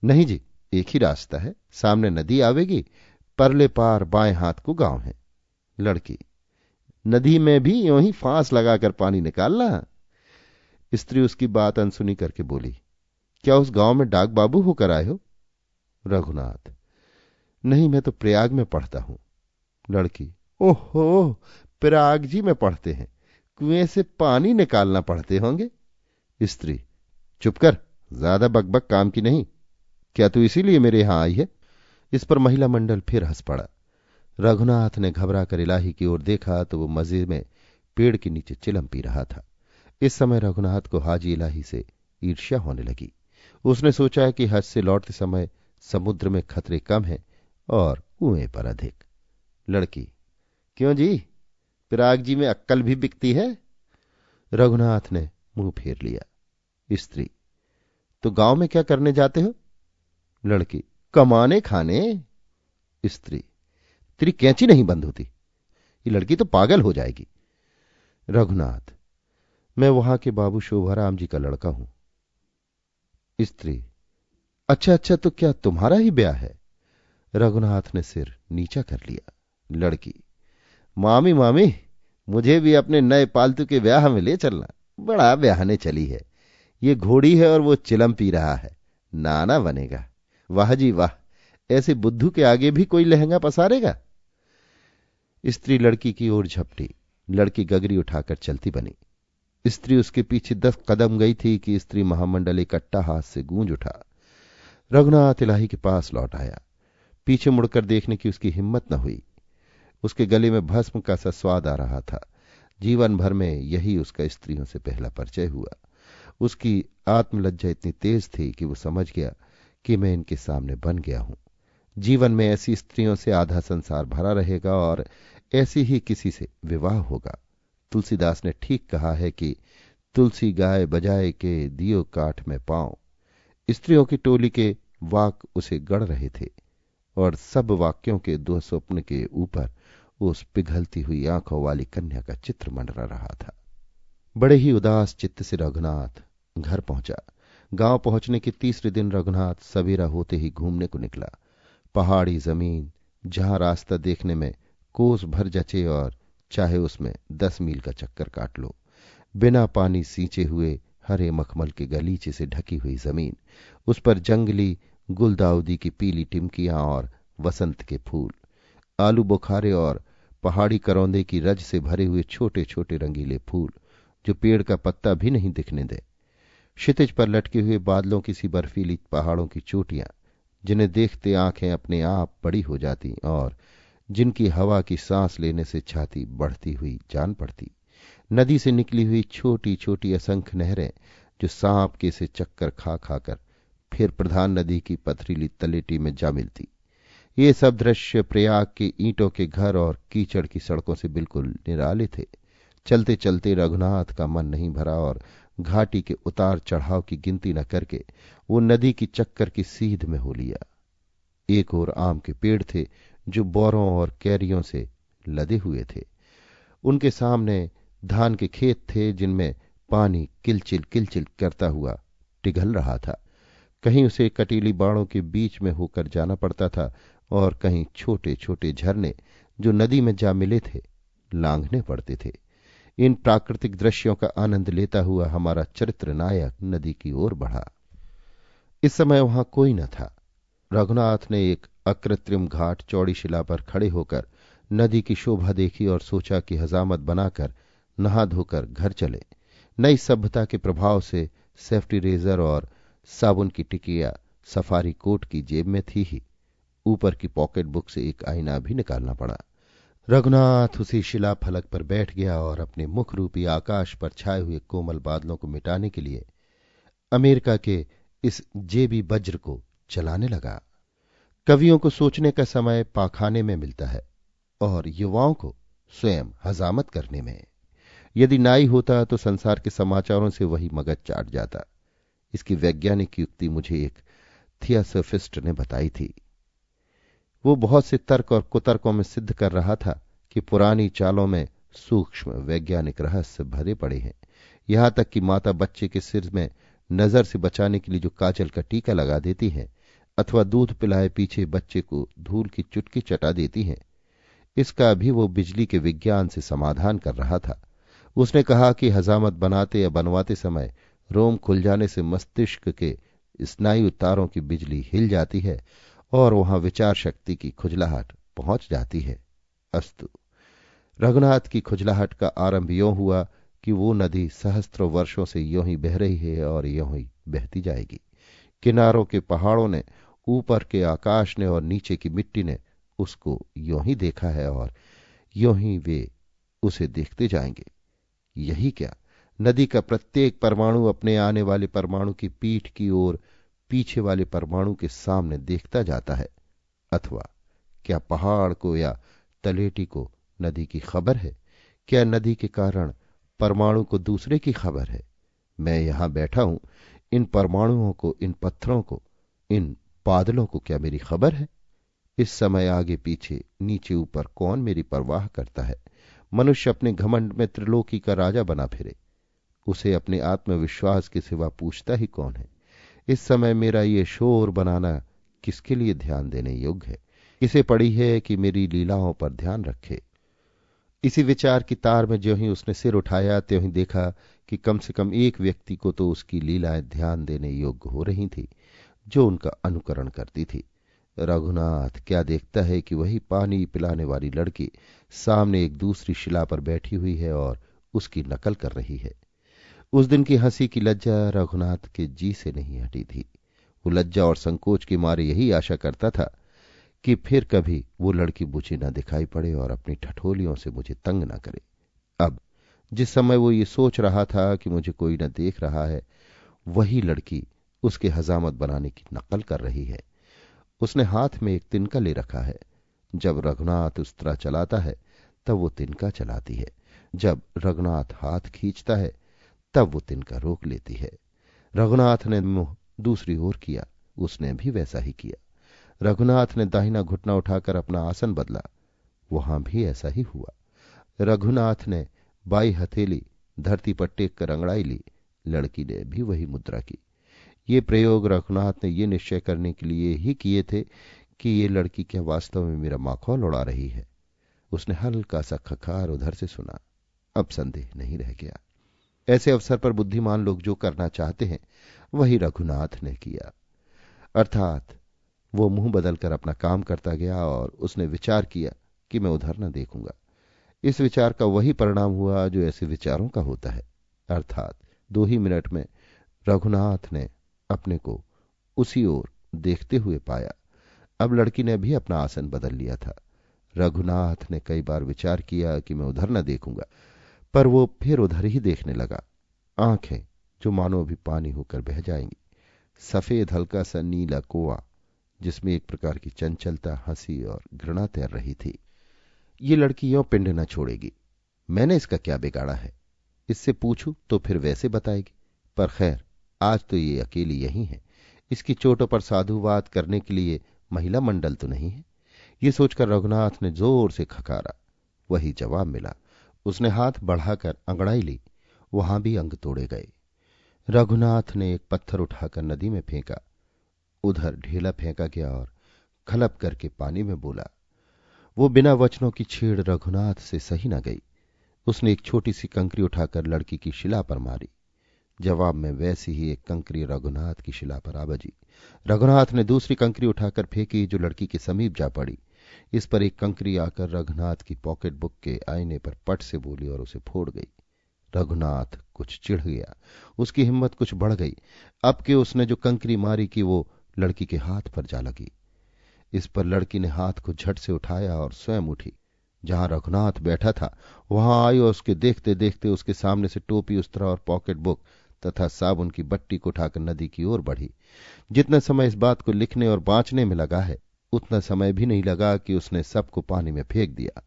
नहीं जी, एक ही रास्ता है, सामने नदी आवेगी, परले पार बाएं हाथ को गांव है। लड़की, नदी में भी यूं ही फांस लगाकर पानी निकालना। स्त्री उसकी बात अनसुनी करके बोली, क्या उस गांव में डाक बाबू होकर आए हो? रघुनाथ, नहीं, मैं तो प्रयाग में पढ़ता हूं। लड़की, ओहो, प्रयाग जी में पढ़ते हैं, कुएं से पानी निकालना पढ़ते होंगे। स्त्री, चुप कर, ज्यादा बकबक काम की नहीं। क्या तू इसीलिए मेरे यहां आई है? इस पर महिला मंडल फिर हंस पड़ा। रघुनाथ ने घबरा कर इलाही की ओर देखा तो वो मजे में पेड़ के नीचे चिलम पी रहा था। इस समय रघुनाथ को हाजी इलाही से ईर्ष्या होने लगी। उसने सोचा कि हज से लौटते समय समुद्र में खतरे कम हैं और कुएं पर अधिक। लड़की, क्यों जी, प्रयाग जी में अक्कल भी बिकती है? रघुनाथ ने मुंह फेर लिया। स्त्री, तो गांव में क्या करने जाते हो? लड़की, कमाने खाने। स्त्री, तेरी कैंची नहीं बंद होती, ये लड़की तो पागल हो जाएगी। रघुनाथ, मैं वहां के बाबू शोभाराम जी का लड़का हूं। स्त्री, अच्छा अच्छा, तो क्या तुम्हारा ही ब्याह है? रघुनाथ ने सिर नीचा कर लिया। लड़की, मामी मामी, मुझे भी अपने नए पालतू के ब्याह में ले चलना, बड़ा ब्याहने चली है। ये घोड़ी है और वो चिलम पी रहा है, नाना बनेगा। वाह जी वाह, ऐसे बुद्धू के आगे भी कोई लहंगा पसारेगा? स्त्री लड़की की ओर झपटी। लड़की गगरी उठाकर चलती बनी। स्त्री उसके पीछे 10 कदम गई थी कि स्त्री महामंडल इकट्ठा हाथ से गूंज उठा। रघुनाथ इलाही के पास लौट आया। पीछे मुड़कर देखने की उसकी हिम्मत न हुई। उसके गले में भस्म का सा स्वाद आ रहा था। जीवन भर में यही उसका स्त्रियों से पहला परिचय हुआ। उसकी आत्मलज्जा इतनी तेज थी कि वो समझ गया कि मैं इनके सामने बन गया हूं। जीवन में ऐसी स्त्रियों से आधा संसार भरा रहेगा और ऐसी ही किसी से विवाह होगा। तुलसीदास ने ठीक कहा है कि तुलसी गाय बजाए के दियो काठ में पांव। स्त्रियों की टोली के वाक उसे गढ़ रहे थे और सब वाक्यों के दो स्वप्न के ऊपर उस पिघलती हुई आंखों वाली कन्या का चित्र मंडरा रहा था। बड़े ही उदास चित्त से रघुनाथ घर पहुंचा। गांव पहुंचने के तीसरे दिन रघुनाथ सवेरा होते ही घूमने को निकला। पहाड़ी जमीन जहां रास्ता देखने में कोस भर जचे और चाहे उसमें 10 मील का चक्कर काट लो, बिना पानी सींचे हुए हरे मखमल के गलीचे से ढकी हुई जमीन, उस पर जंगली गुलदाउदी की पीली टिमकियां और वसंत के फूल, आलू बुखारे और पहाड़ी करौंदे की रज से भरे हुए छोटे छोटे रंगीले फूल जो पेड़ का पत्ता भी नहीं दिखने दे, क्षितिज पर लटके हुए बादलों की सी बर्फीली पहाड़ों की चोटियां जिन्हें देखते आंखें अपने आप बड़ी हो जाती और जिनकी हवा की सांस लेने से छाती बढ़ती हुई जान पड़ती, नदी से निकली हुई छोटी छोटी असंख्य नहरें जो सांप के से चक्कर खा खाकर फिर प्रधान नदी की पथरीली तलेटी में जा मिलती। ये सब दृश्य प्रयाग के ईंटों के घर और कीचड़ की सड़कों से बिल्कुल निराले थे। चलते चलते रघुनाथ का मन नहीं भरा और घाटी के उतार चढ़ाव की गिनती न करके वो नदी की चक्कर की सीध में हो लिया। एक ओर आम के पेड़ थे जो बोरों और कैरियों से लदे हुए थे। उनके सामने धान के खेत थे जिनमें पानी किलचिल किलचिल करता हुआ पिघल रहा था। कहीं उसे कटीली बाड़ों के बीच में होकर जाना पड़ता था और कहीं छोटे छोटे झरने जो नदी में जा मिले थे लांघने पड़ते थे। इन प्राकृतिक दृश्यों का आनंद लेता हुआ हमारा चरित्र नायक नदी की ओर बढ़ा। इस समय वहां कोई न था। रघुनाथ ने एक अकृत्रिम घाट चौड़ी शिला पर खड़े होकर नदी की शोभा देखी और सोचा कि हजामत बनाकर नहा धोकर घर चले। नई सभ्यता के प्रभाव से सेफ्टी रेजर और साबुन की टिकिया सफारी कोट की जेब में थी ही। ऊपर की पॉकेट बुक से एक आईना भी निकालना पड़ा। रघुनाथ उसी शिला फलक पर बैठ गया और अपने मुख रूपी आकाश पर छाए हुए कोमल बादलों को मिटाने के लिए अमेरिका के इस जेबी वज्र को चलाने लगा। कवियों को सोचने का समय पाखाने में मिलता है और युवाओं को स्वयं हजामत करने में। यदि नाई होता तो संसार के समाचारों से वही मगज चाट जाता। इसकी वैज्ञानिक युक्ति मुझे एक थियोसॉफिस्ट ने बताई थी। वो बहुत से तर्क और कुतर्कों में सिद्ध कर रहा था कि पुरानी चालों में सूक्ष्म वैज्ञानिक रहस्य भरे पड़े हैं। यहां तक कि माता बच्चे के सिर में नजर से बचाने के लिए जो काजल का टीका लगा देती है, अथवा दूध पिलाए पीछे बच्चे को धूल की चुटकी चटा देती है, इसका भी वो बिजली के विज्ञान से समाधान कर रहा था। उसने कहा कि हजामत बनाते या बनवाते समय रोम खुल जाने से मस्तिष्क के स्नायु तारों की बिजली हिल जाती है और वहां विचार शक्ति की खुजलाहट पहुंच जाती है। अस्तु। रघुनाथ की खुजलाहट का आरंभ यों हुआ कि वो नदी सहस्त्रों वर्षों से यों ही बह रही है और यों ही बहती जाएगी। किनारों के पहाड़ों ने, ऊपर के आकाश ने और नीचे की मिट्टी ने उसको यों ही देखा है और यों ही वे उसे देखते जाएंगे। यही क्या, नदी का प्रत्येक परमाणु अपने आने वाले परमाणु की पीठ की ओर पीछे वाले परमाणु के सामने देखता जाता है। अथवा क्या पहाड़ को या तलेटी को नदी की खबर है? क्या नदी के कारण परमाणु को दूसरे की खबर है? मैं यहां बैठा हूं, इन परमाणुओं को, इन पत्थरों को, इन बादलों को क्या मेरी खबर है? इस समय आगे पीछे नीचे ऊपर कौन मेरी परवाह करता है? मनुष्य अपने घमंड में त्रिलोकी का राजा बना फिरे, उसे अपने आत्मविश्वास के सिवा पूछता ही कौन है? इस समय मेरा ये शोर बनाना किसके लिए ध्यान देने योग्य है? किसे पड़ी है कि मेरी लीलाओं पर ध्यान रखे? इसी विचार की तार में ज्यों ही उसने सिर उठाया त्यों ही देखा कि कम से कम एक व्यक्ति को तो उसकी लीलाएं ध्यान देने योग्य हो रही थी, जो उनका अनुकरण करती थी। रघुनाथ क्या देखता है कि वही पानी पिलाने वाली लड़की सामने एक दूसरी शिला पर बैठी हुई है और उसकी नकल कर रही है। उस दिन की हंसी की लज्जा रघुनाथ के जी से नहीं हटी थी। वो लज्जा और संकोच के मारे यही आशा करता था कि फिर कभी वो लड़की मुझे न दिखाई पड़े और अपनी ठठोलियों से मुझे तंग न करे। अब जिस समय वो ये सोच रहा था कि मुझे कोई न देख रहा है, वही लड़की उसके हजामत बनाने की नकल कर रही है। उसने हाथ में एक तिनका ले रखा है। जब रघुनाथ उस तरह चलाता है तब वो तिनका चलाती है, जब रघुनाथ हाथ खींचता है तब वो तिनका रोक लेती है। रघुनाथ ने मुंह दूसरी ओर किया, उसने भी वैसा ही किया। रघुनाथ ने दाहिना घुटना उठाकर अपना आसन बदला, वहां भी ऐसा ही हुआ। रघुनाथ ने बाई हथेली धरती पर टेक कर अंगड़ाई ली, लड़की ने भी वही मुद्रा की। ये प्रयोग रघुनाथ ने ये निश्चय करने के लिए ही किए थे कि ये लड़की क्या वास्तव में मेरा माखौल उड़ा रही है। उसने हल्का सा खखार उधर से सुना। अब संदेह नहीं रह गया। ऐसे अवसर पर बुद्धिमान लोग जो करना चाहते हैं वही रघुनाथ ने किया। अर्थात वो मुंह बदलकर अपना काम करता गया और उसने विचार किया कि मैं उधर न देखूंगा। इस विचार का वही परिणाम हुआ जो ऐसे विचारों का होता है। अर्थात 2 ही मिनट में रघुनाथ ने अपने को उसी ओर देखते हुए पाया। अब लड़की ने भी अपना आसन बदल लिया था। रघुनाथ ने कई बार विचार किया कि मैं उधर न देखूंगा, पर वो फिर उधर ही देखने लगा। आंखें जो मानो अभी पानी होकर बह जाएंगी, सफेद हल्का सा नीला कुआं जिसमें एक प्रकार की चंचलता, हंसी और घृणा तैर रही थी। ये लड़की यों पिंड न छोड़ेगी। मैंने इसका क्या बिगाड़ा है? इससे पूछूं तो फिर वैसे बताएगी। पर खैर, आज तो ये अकेली यही है। इसकी चोटों पर साधुवाद करने के लिए महिला मंडल तो नहीं है। ये सोचकर रघुनाथ ने जोर से खखारा। वही जवाब मिला। उसने हाथ बढ़ाकर अंगड़ाई ली, वहां भी अंग तोड़े गए। रघुनाथ ने एक पत्थर उठाकर नदी में फेंका। उधर ढेला फेंका गया और खलप करके पानी में बोला। वो बिना वचनों की छेड़ रघुनाथ से सही न गई। उसने एक छोटी सी कंकरी उठाकर लड़की की शिला पर मारी। जवाब में वैसी ही एक कंकरी रघुनाथ की शिला पर आ बजी। रघुनाथ ने दूसरी कंकरी उठाकर फेंकी जो लड़की के समीप जा पड़ी। इस पर एक कंकरी आकर रघुनाथ की पॉकेट बुक के आईने पर पट से बोली और उसे फोड़ गई। रघुनाथ कुछ चिढ़ गया, उसकी हिम्मत कुछ बढ़ गई। अब कि उसने जो कंकरी मारी कि वो लड़की के हाथ पर जा लगी। इस पर लड़की ने हाथ को झट से उठाया और स्वयं उठी। जहां रघुनाथ बैठा था वहां आई और उसके देखते देखते उसके सामने से टोपी, उस्तरा और पॉकेट बुक तथा साबुन की बट्टी को उठाकर नदी की ओर बढ़ी। जितना समय इस बात को लिखने और बांचने में लगा है, उतना समय भी नहीं लगा कि उसने सबको पानी में फेंक दिया।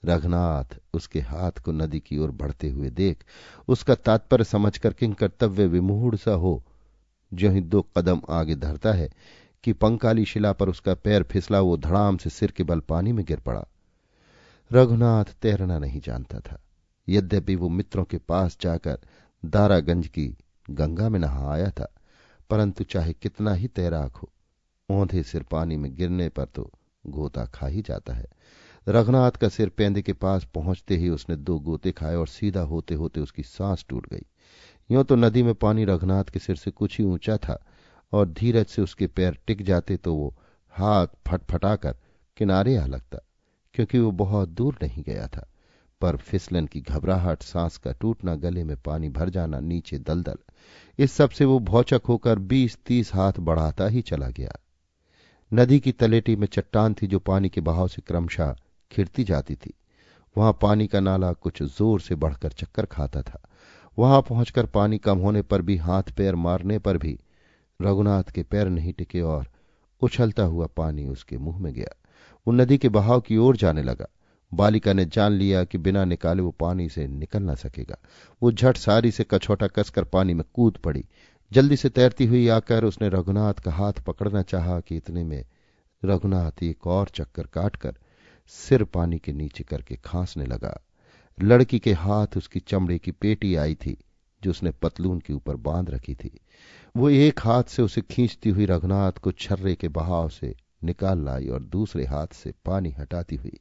रघुनाथ उसके हाथ को नदी की ओर बढ़ते हुए देख उसका तात्पर्य समझकर किंकर्तव्य विमूढ़ सा हो जो ही 2 कदम आगे धरता है कि पंकाली शिला पर उसका पैर फिसला, वो धड़ाम से सिर के बल पानी में गिर पड़ा। रघुनाथ तैरना नहीं जानता था। यद्यपि वो मित्रों के पास जाकर दारागंज की गंगा में नहा आया था, परंतु चाहे कितना ही तैराक हो, औंधे सिर पानी में गिरने पर तो गोता खा ही जाता है। रघुनाथ का सिर पेंदे के पास पहुंचते ही उसने 2 गोते खाए और सीधा होते होते उसकी सांस टूट गई। यूं तो नदी में पानी रघुनाथ के सिर से कुछ ही ऊंचा था, और धीरज से उसके पैर टिक जाते तो वो हाथ फटफटाकर किनारे आ लगता, क्योंकि वो बहुत दूर नहीं गया था। पर फिसलन की घबराहट, सांस का टूटना, गले में पानी भर जाना, नीचे दलदल, इस सब से वो भौचक होकर 20-30 हाथ बढ़ाता ही चला गया। नदी की तलेटी में चट्टान थी जो पानी के बहाव से क्रमशः खिड़ती जाती थी। वहां पानी का नाला कुछ जोर से बढ़कर चक्कर खाता था। वहां पहुंचकर पानी कम होने पर भी, हाथ पैर मारने पर भी रघुनाथ के पैर नहीं टिके और उछलता हुआ पानी उसके मुंह में गया। वो नदी के बहाव की ओर जाने लगा। बालिका ने जान लिया कि बिना निकाले वो पानी से निकल न सकेगा। वो झट सारी से कछोटा कसकर पानी में कूद पड़ी। जल्दी से तैरती हुई आकर उसने रघुनाथ का हाथ पकड़ना चाहा कि इतने में रघुनाथ एक और चक्कर काटकर सिर पानी के नीचे करके खांसने लगा। लड़की के हाथ उसकी चमड़े की पेटी आई थी जो उसने पतलून के ऊपर बांध रखी थी। वो एक हाथ से उसे खींचती हुई रघुनाथ को छर्रे के बहाव से निकाल लाई और दूसरे हाथ से पानी हटाती हुई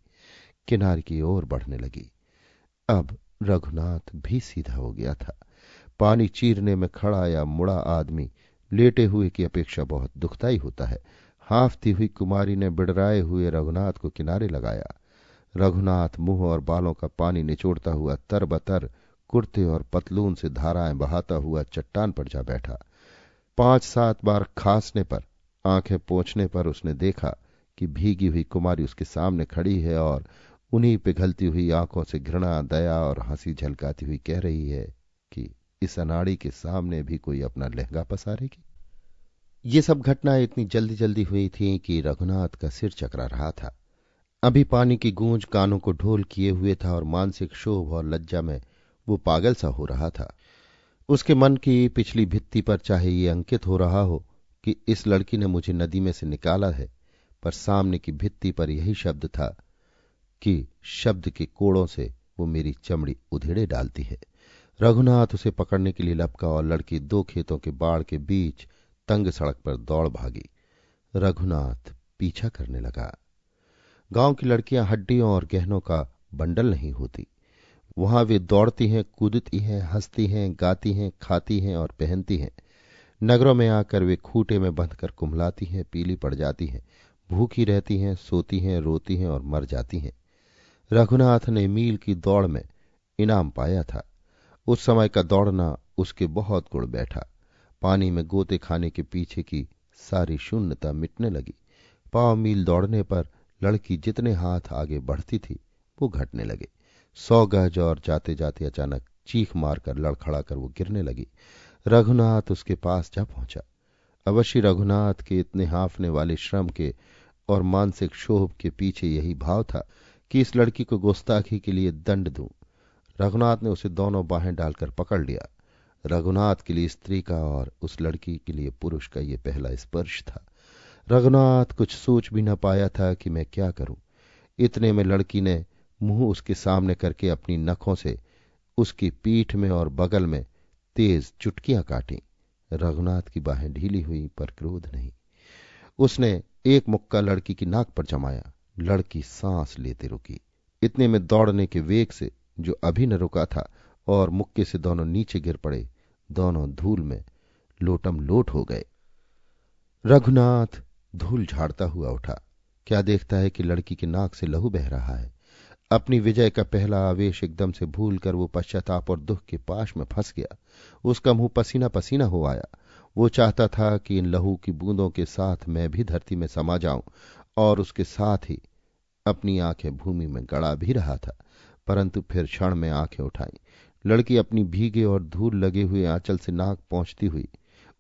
किनारे की ओर बढ़ने लगी। अब रघुनाथ भी सीधा हो गया था। पानी चीरने में खड़ा या मुड़ा आदमी लेटे हुए की अपेक्षा बहुत दुखदाई होता है। हांफती हुई कुमारी ने बिड़राए हुए रघुनाथ को किनारे लगाया। रघुनाथ मुंह और बालों का पानी निचोड़ता हुआ तरबतर कुर्ते और पतलून से धाराएं बहाता हुआ चट्टान पर जा बैठा। 5-7 बार खांसने पर, आंखें पोंछने पर उसने देखा कि भीगी हुई कुमारी उसके सामने खड़ी है और उन्हीं पिघलती हुई आंखों से घृणा, दया और हंसी झलकाती हुई कह रही है कि इस अनाड़ी के सामने भी कोई अपना लहंगा पसारेगी। ये सब घटनाएं इतनी जल्दी जल्दी हुई थीं कि रघुनाथ का सिर चकरा रहा था। अभी पानी की गूंज कानों को ढोल किए हुए था और मानसिक क्षोभ और लज्जा में वो पागल सा हो रहा था। उसके मन की पिछली भित्ति पर चाहे ये अंकित हो रहा हो कि इस लड़की ने मुझे नदी में से निकाला है, पर सामने की भित्ति पर यही शब्द था कि शब्द के कोड़ों से वो मेरी चमड़ी उधेड़े डालती है। रघुनाथ उसे पकड़ने के लिए लपका और लड़की 2 खेतों के बाड़ के बीच तंग सड़क पर दौड़ भागी। रघुनाथ पीछा करने लगा। गांव की लड़कियां हड्डियों और गहनों का बंडल नहीं होती। वहां वे दौड़ती हैं, कूदती हैं, हंसती हैं, गाती हैं, खाती हैं और पहनती हैं। नगरों में आकर वे खूंटे में बंधकर कुम्हलाती हैं, पीली पड़ जाती हैं, भूखी रहती हैं, सोती हैं, रोती हैं और मर जाती हैं। रघुनाथ ने मील की दौड़ में इनाम पाया था। उस समय का दौड़ना उसके बहुत गुण बैठा। पानी में गोते खाने के पीछे की सारी शून्यता मिटने लगी। 5 मील दौड़ने पर लड़की जितने हाथ आगे बढ़ती थी वो घटने लगे। 100 गज और जाते जाते अचानक चीख मारकर लड़खड़ाकर वो गिरने लगी। रघुनाथ उसके पास जा पहुंचा। अवश्य रघुनाथ के इतने हांफने वाले श्रम के और मानसिक क्षोभ के पीछे यही भाव था कि इस लड़की को गुस्ताखी के लिए दंड दूं। रघुनाथ ने उसे दोनों बाहें डालकर पकड़ लिया। रघुनाथ के लिए स्त्री का और उस लड़की के लिए पुरुष का ये पहला स्पर्श था। रघुनाथ कुछ सोच भी न पाया था कि मैं क्या करूं। इतने में लड़की ने मुंह उसके सामने करके अपनी नखों से उसकी पीठ में और बगल में तेज चुटकियां काटी। रघुनाथ की बाहें ढीली हुई, पर क्रोध नहीं। उसने एक मुक्का लड़की की नाक पर जमाया। लड़की सांस लेते रुकी। इतने में दौड़ने के वेग से, जो अभी न रुका था, और मुक्के से दोनों नीचे गिर पड़े। दोनों धूल में लोटम लोट हो गए। रघुनाथ धूल झाड़ता हुआ उठा। क्या देखता है कि लड़की की नाक से लहू बह रहा है। अपनी विजय का पहला आवेश एकदम से भूलकर वो पश्चाताप और दुख के पाश में फंस गया। उसका मुंह पसीना पसीना हो आया। वो चाहता था कि इन लहू की बूंदों के साथ मैं भी धरती में समा जाऊं, और उसके साथ ही अपनी आंखें भूमि में गड़ा भी रहा था, परंतु फिर क्षण में आंखें उठाई। लड़की अपनी भीगे और धूल लगे हुए आंचल से नाक पहुंचती हुई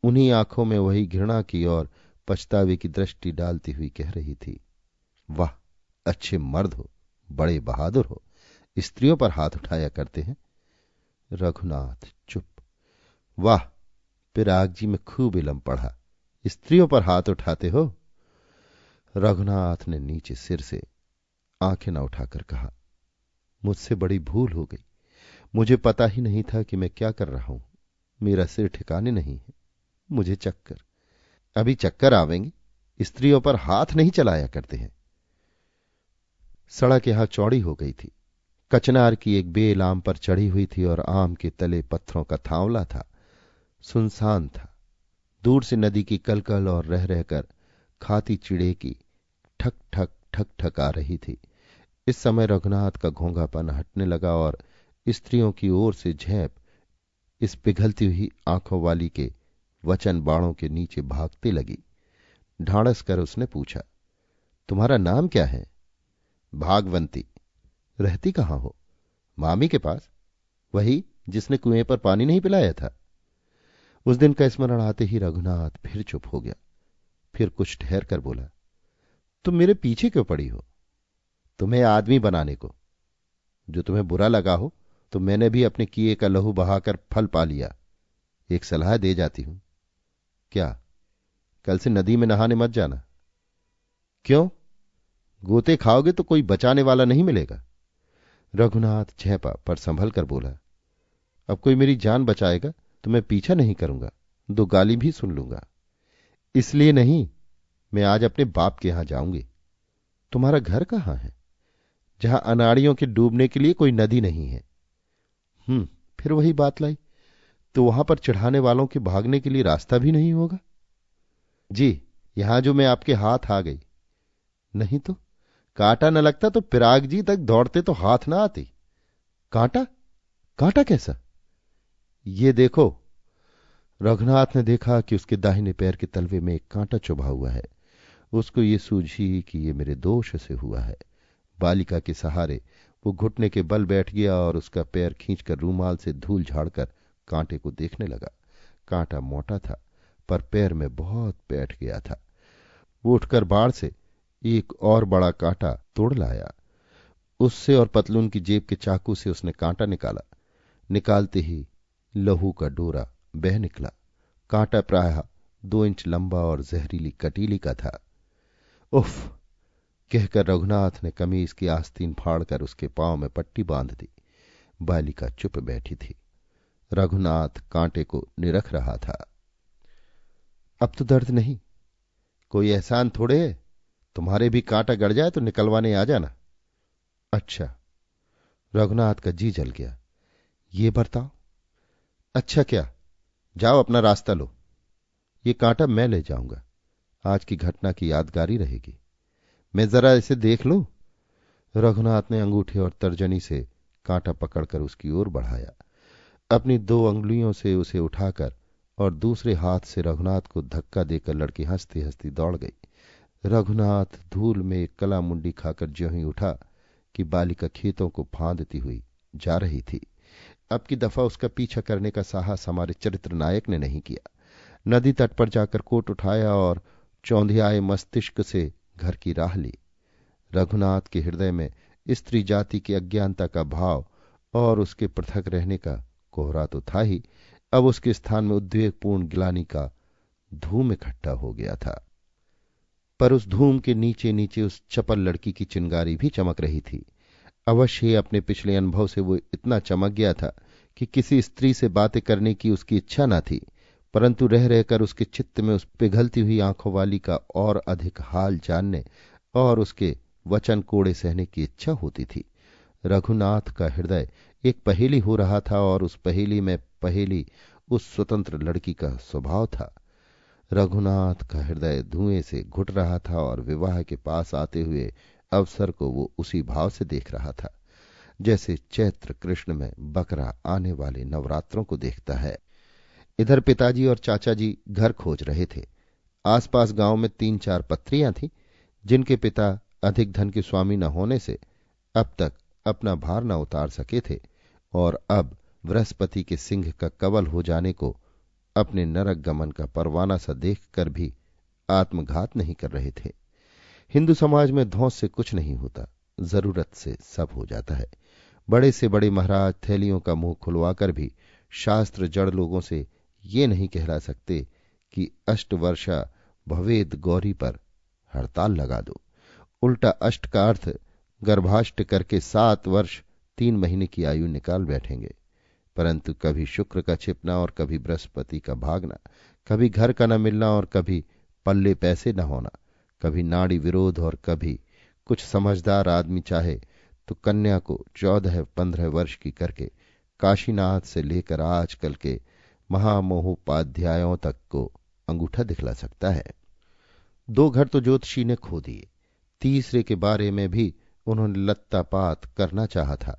उन्हीं आंखों में वही घृणा की और पछतावे की दृष्टि डालती हुई कह रही थी, वाह, अच्छे मर्द हो, बड़े बहादुर हो, स्त्रियों पर हाथ उठाया करते हैं। रघुनाथ चुप। वाह, पिराग जी में खूब इलम पढ़ा, स्त्रियों पर हाथ उठाते हो। रघुनाथ ने नीचे सिर से आंखें न उठाकर कहा, मुझसे बड़ी भूल हो गई। मुझे पता ही नहीं था कि मैं क्या कर रहा हूं। मेरा सिर ठिकाने नहीं है। मुझे चक्कर, अभी चक्कर आवेंगे। स्त्रियों पर हाथ नहीं चलाया करते हैं। सड़क यहां चौड़ी हो गई थी। कचनार की एक बेल आम पर चढ़ी हुई थी और आम के तले पत्थरों का थांवला था। सुनसान था। दूर से नदी की कलकल और रह रहकर खाती चिड़े की ठक ठक ठक ठक आ रही थी। इस समय रघुनाथ का घोंघापन हटने लगा और स्त्रियों की ओर से झेप इस पिघलती हुई आंखों वाली के वचन बाणों के नीचे भागती लगी। ढांढस कर उसने पूछा, तुम्हारा नाम क्या है? भागवंती। रहती कहाँ हो? मामी के पास, वही जिसने कुएं पर पानी नहीं पिलाया था। उस दिन का स्मरण आते ही रघुनाथ फिर चुप हो गया। फिर कुछ ठहर कर बोला, तुम मेरे पीछे क्यों पड़ी हो? तुम्हें आदमी बनाने को। जो तुम्हें बुरा लगा हो तो मैंने भी अपने किए का लहू बहाकर फल पा लिया। एक सलाह दे जाती हूं। क्या? कल से नदी में नहाने मत जाना। क्यों? गोते खाओगे तो कोई बचाने वाला नहीं मिलेगा। रघुनाथ झेपा पर संभल कर बोला, अब कोई मेरी जान बचाएगा तो मैं पीछा नहीं करूंगा, दो गाली भी सुन लूंगा। इसलिए नहीं, मैं आज अपने बाप के यहां जाऊंगी। तुम्हारा घर कहां है? जहां अनाड़ियों के डूबने के लिए कोई नदी नहीं है। फिर वही बात लाई। तो वहां पर चढ़ाने वालों के भागने के लिए रास्ता भी नहीं होगा। जी, यहां जो मैं आपके हाथ आ गई। नहीं तो कांटा न लगता तो पिराग जी तक दौड़ते तो हाथ ना आती। कांटा? कांटा कैसा? ये देखो। रघुनाथ ने देखा कि उसके दाहिने पैर के तलवे में एक कांटा चुभा हुआ है। उसको ये सूझी कि ये मेरे दोष से हुआ है। बालिका के सहारे वो घुटने के बल बैठ गया और उसका पैर खींचकर रूमाल से धूल झाड़कर कांटे को देखने लगा। कांटा मोटा था पर पैर में बहुत बैठ गया था। वो उठकर बाड़ से एक और बड़ा कांटा तोड़ लाया। उससे और पतलून की जेब के चाकू से उसने कांटा निकाला। निकालते ही लहू का डोरा बह निकला। कांटा प्रायः 2 इंच लंबा और जहरीली कटीली का था। उफ कहकर रघुनाथ ने कमीज की आस्तीन फाड़कर उसके पांव में पट्टी बांध दी। बालिका चुप बैठी थी। रघुनाथ कांटे को निरख रहा था। अब तो दर्द नहीं। कोई एहसान थोड़े है। तुम्हारे भी कांटा गड़ जाए तो निकलवाने आ जाना। अच्छा। रघुनाथ का जी जल गया। ये बर्ताव? अच्छा क्या? जाओ अपना रास्ता लो। ये कांटा मैं ले जाऊंगा। आज की घटना की यादगारी रहेगी। मैं जरा इसे देख लूं। रघुनाथ ने अंगूठे और तर्जनी से कांटा पकड़कर उसकी ओर बढ़ाया। अपनी 2 अंगुलियों से उसे उठाकर और दूसरे हाथ से रघुनाथ को धक्का देकर लड़की हंसती हंसती दौड़ गई। रघुनाथ धूल में एक कला मुंडी खाकर ज्यों ही उठा कि बालिका खेतों को फांदती हुई जा रही थी। अब की दफा उसका पीछा करने का साहस हमारे चरित्र नायक ने नहीं किया। नदी तट पर जाकर कोट उठाया और चौंधियाए मस्तिष्क से घर की राह ली। रघुनाथ के हृदय में स्त्री जाति की अज्ञानता का भाव और उसके पृथक रहने का कोहरा तो था ही, अब उसके स्थान में उद्वेगपूर्ण गिलानी का धूम इकट्ठा हो गया था। पर उस धूम के नीचे नीचे उस चपल लड़की की चिंगारी भी चमक रही थी। अवश्य ही अपने पिछले अनुभव से वो इतना चमक गया था कि किसी स्त्री से बातें करने की उसकी इच्छा न थी, परंतु रह रहकर उसके चित्त में उस पिघलती हुई आंखों वाली का और अधिक हाल जानने और उसके वचन कोड़े सहने की इच्छा होती थी। रघुनाथ का हृदय एक पहेली हो रहा था और उस पहेली में पहेली उस स्वतंत्र लड़की का स्वभाव था। रघुनाथ का हृदय धुएं से घुट रहा था और विवाह के पास आते हुए अवसर को वो उसी भाव से देख रहा था जैसे चैत्र कृष्ण में बकरा आने वाले नवरात्रों को देखता है। इधर पिताजी और चाचा जी घर खोज रहे थे। आसपास गांव में 3-4 पत्रियां थीं जिनके पिता अधिक धन के स्वामी न होने से अब तक अपना भार न उतार सके थे और अब बृहस्पति के सिंह का कवल हो जाने को अपने नरक गमन का परवाना सा देखकर भी आत्मघात नहीं कर रहे थे। हिंदू समाज में धौंस से कुछ नहीं होता, जरूरत से सब हो जाता है। बड़े से बड़े महाराज थैलियों का मुंह खुलवाकर भी शास्त्र जड़ लोगों से ये नहीं कहला सकते कि अष्टवर्षा भवेद गौरी पर हड़ताल लगा दो। उल्टा अष्ट का अर्थ गर्भाष्ट करके 7 वर्ष 3 महीने की आयु निकाल बैठेंगे। परंतु कभी शुक्र का छिपना और कभी बृहस्पति का भागना, कभी घर का न मिलना और कभी पल्ले पैसे न होना, कभी नाड़ी विरोध और कभी कुछ समझदार आदमी चाहे तो कन्या को 14-15 वर्ष की करके काशीनाथ से लेकर आजकल के महामहोपाध्यायों तक को अंगूठा दिखला सकता है। 2 घर तो ज्योतिषी ने खो दिए। तीसरे के बारे में भी उन्होंने लत्तापात करना चाहा था,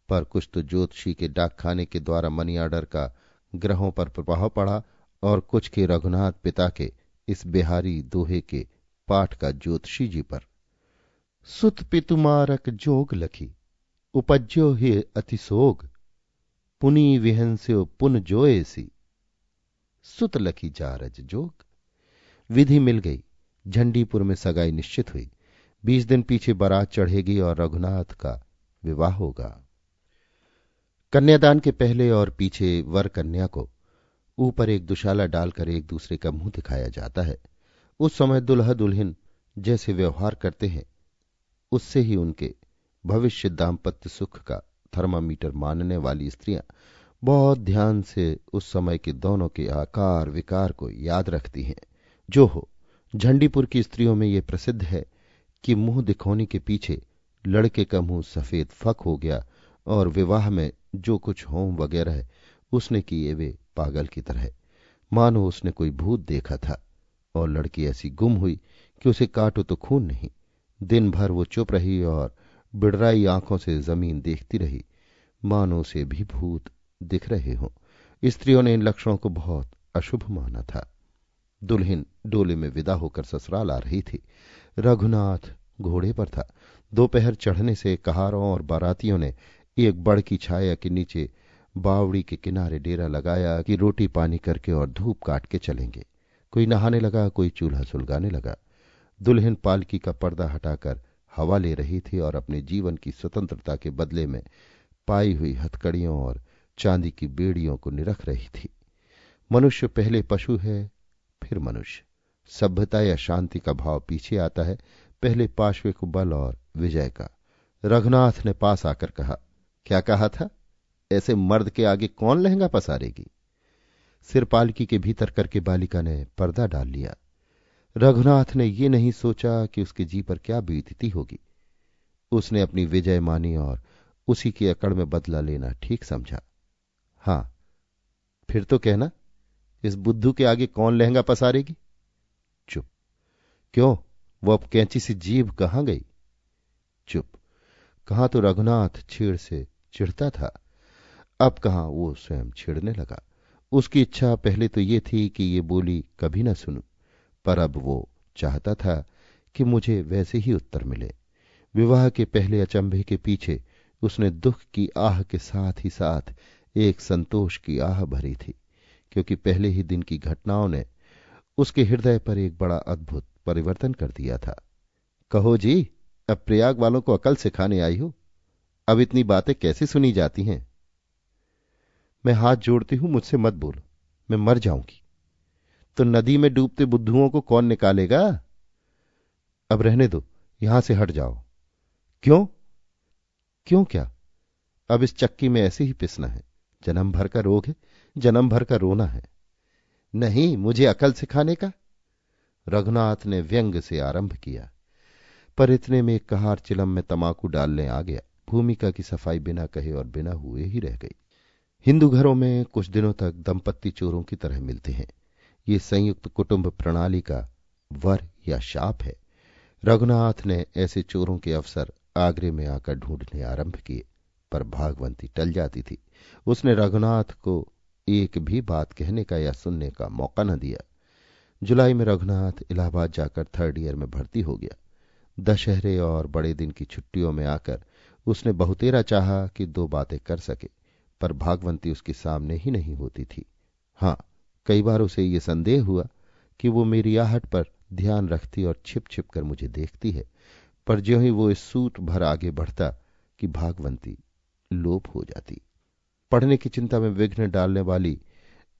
पर कुछ तो ज्योतिषी के डाकखाने के द्वारा मनी ऑर्डर का ग्रहों पर प्रभाव पड़ा और कुछ के रघुनाथ पिता के इस बिहारी दोहे के पाठ का ज्योतिषी जी पर। सुत पितुमारक जोग लखी, उपज्यो हे अतिसोग, पुनि विहंस्यो पुन जोएसी, सुत लखी जारज जोग। विधि मिल गई। झंडीपुर में सगाई निश्चित हुई। 20 दिन पीछे बारात चढ़ेगी और रघुनाथ का विवाह होगा। कन्यादान के पहले और पीछे वर कन्या को ऊपर एक दुशाला डालकर एक दूसरे का मुंह दिखाया जाता है। उस समय दुल्हा दुल्हन जैसे व्यवहार करते हैं उससे ही उनके भविष्य दाम्पत्य सुख का थर्मामीटर मानने वाली स्त्रियां बहुत ध्यान से उस समय के दोनों के आकार विकार को याद रखती हैं। जो हो, झंडीपुर की स्त्रियों में यह प्रसिद्ध है कि मुंह दिखौनी के पीछे लड़के का मुंह सफेद फक हो गया और विवाह में जो कुछ होम वगैरह उसने किए वे पागल की तरह, मानो उसने कोई भूत देखा था। और लड़की ऐसी गुम हुई कि उसे काटो तो खून नहीं। दिन भर वो चुप रही और बिड़राई आंखों से जमीन देखती रही, मानो उसे भी भूत दिख रहे हों। स्त्रियों ने इन लक्षणों को बहुत अशुभ माना था। दुल्हन डोले में विदा होकर ससुराल आ रही थी। रघुनाथ घोड़े पर था। दोपहर चढ़ने से कहारों और बारातियों ने एक बड़ की छाया के नीचे बावड़ी के किनारे डेरा लगाया कि रोटी पानी करके और धूप काट के चलेंगे। कोई नहाने लगा, कोई चूल्हा सुलगाने लगा। दुल्हन पालकी का पर्दा हटाकर हवा ले रही थी और अपने जीवन की स्वतंत्रता के बदले में पाई हुई हथकड़ियों और चांदी की बेड़ियों को निरख रही थी। मनुष्य पहले पशु है, फिर मनुष्य। सभ्यता या शांति का भाव पीछे आता है, पहले पाश्विक बल और विजय का। रघुनाथ ने पास आकर कहा, क्या कहा था? ऐसे मर्द के आगे कौन लहंगा पसारेगी? सिर पालकी के भीतर करके बालिका ने पर्दा डाल लिया। रघुनाथ ने ये नहीं सोचा कि उसके जी पर क्या बीतती होगी। उसने अपनी विजय मानी और उसी की अकड़ में बदला लेना ठीक समझा। हां, फिर तो कहना, इस बुद्धू के आगे कौन लहंगा पसारेगी? चुप। क्यों, वो अब कैंची सी जीभ कहां गई? चुप। कहां तो रघुनाथ छेड़ से चिढ़ता था, अब कहां वो स्वयं छेड़ने लगा। उसकी इच्छा पहले तो ये थी कि ये बोली कभी न सुनूं, पर अब वो चाहता था कि मुझे वैसे ही उत्तर मिले। विवाह के पहले अचंभे के पीछे उसने दुख की आह के साथ ही साथ एक संतोष की आह भरी थी, क्योंकि पहले ही दिन की घटनाओं ने उसके हृदय पर एक बड़ा अद्भुत परिवर्तन कर दिया था। कहो जी, अब प्रयाग वालों को अकल सिखाने आई हो? अब इतनी बातें कैसे सुनी जाती हैं? मैं हाथ जोड़ती हूं, मुझसे मत बोलो, मैं मर जाऊंगी। तो नदी में डूबते बुद्धुओं को कौन निकालेगा? अब रहने दो, यहां से हट जाओ। क्यों? क्यों क्या? अब इस चक्की में ऐसे ही पिसना है। जन्म भर का रोग है, जन्म भर का रोना है। नहीं, मुझे अकल सिखाने का? रघुनाथ ने व्यंग से आरंभ किया, पर इतने में एक कहार चिलम में तमाकू डालने आ गया। भूमिका की सफाई बिना कहे और बिना हुए ही रह गई। हिंदू घरों में कुछ दिनों तक दंपत्ति चोरों की तरह मिलते हैं। ये संयुक्त कुटुंब प्रणाली का वर या शाप है। रघुनाथ ने ऐसे चोरों के अवसर आगरे में आकर ढूंढने आरंभ किए, पर भागवंती टल जाती थी। उसने रघुनाथ को एक भी बात कहने का या सुनने का मौका न दिया। जुलाई में रघुनाथ इलाहाबाद जाकर 3rd ईयर में भर्ती हो गया। दशहरे और बड़े दिन की छुट्टियों में आकर उसने बहुतेरा चाहा कि 2 बातें कर सके, पर भागवंती उसके सामने ही नहीं होती थी। हां, कई बार उसे ये संदेह हुआ कि वो मेरी आहट पर ध्यान रखती और छिप छिप कर मुझे देखती है, पर ज्यों ही वो इस सूट भर आगे बढ़ता कि भागवंती लोप हो जाती। पढ़ने की चिंता में विघ्न डालने वाली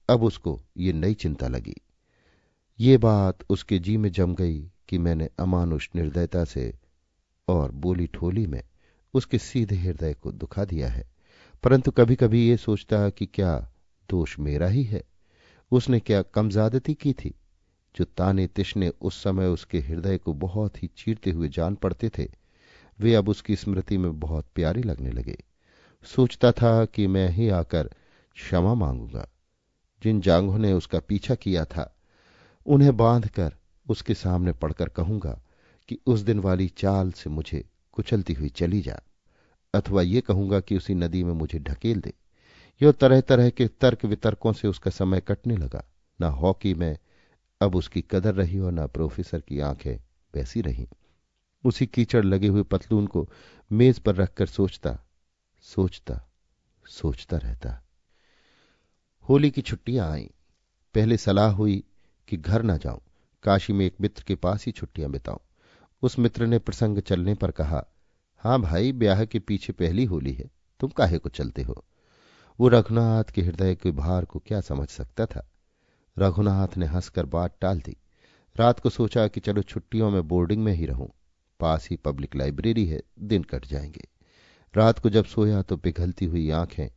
अब उसको ये नई चिंता लगी। ये बात उसके जी में जम गई कि मैंने अमानुष निर्दयता से और बोली ठोली में उसके सीधे हृदय को दुखा दिया है। परंतु कभी कभी ये सोचता कि क्या दोष मेरा ही है। उसने क्या कम ज्यादती की थी? जो ताने तिश्ने उस समय उसके हृदय को बहुत ही चीरते हुए जान पड़ते थे, वे अब उसकी स्मृति में बहुत प्यारे लगने लगे। सोचता था कि मैं ही आकर क्षमा मांगूंगा। जिन जांघों ने उसका पीछा किया था उन्हें बांधकर उसके सामने पड़कर कहूंगा कि उस दिन वाली चाल से मुझे कुचलती हुई चली जा, अथवा ये कहूंगा कि उसी नदी में मुझे ढकेल दे। यो तरह तरह के तर्क वितर्कों से उसका समय कटने लगा। न हॉकी में अब उसकी कदर रही और न प्रोफेसर की आंखें वैसी रहीं। उसी कीचड़ लगे हुए पतलून को मेज पर रखकर सोचता सोचता सोचता रहता। होली की छुट्टियां आईं। पहले सलाह हुई कि घर न जाऊं, काशी में एक मित्र के पास ही छुट्टियां बिताऊं। उस मित्र ने प्रसंग चलने पर कहा, हां भाई, ब्याह के पीछे पहली होली है, तुम काहे को चलते हो? वो रघुनाथ के हृदय के भार को क्या समझ सकता था। रघुनाथ ने हंसकर बात टाल दी। रात को सोचा कि चलो छुट्टियों में बोर्डिंग में ही रहूं, पास ही पब्लिक लाइब्रेरी है, दिन कट जाएंगे। रात को जब सोया तो पिघलती हुई आंखें,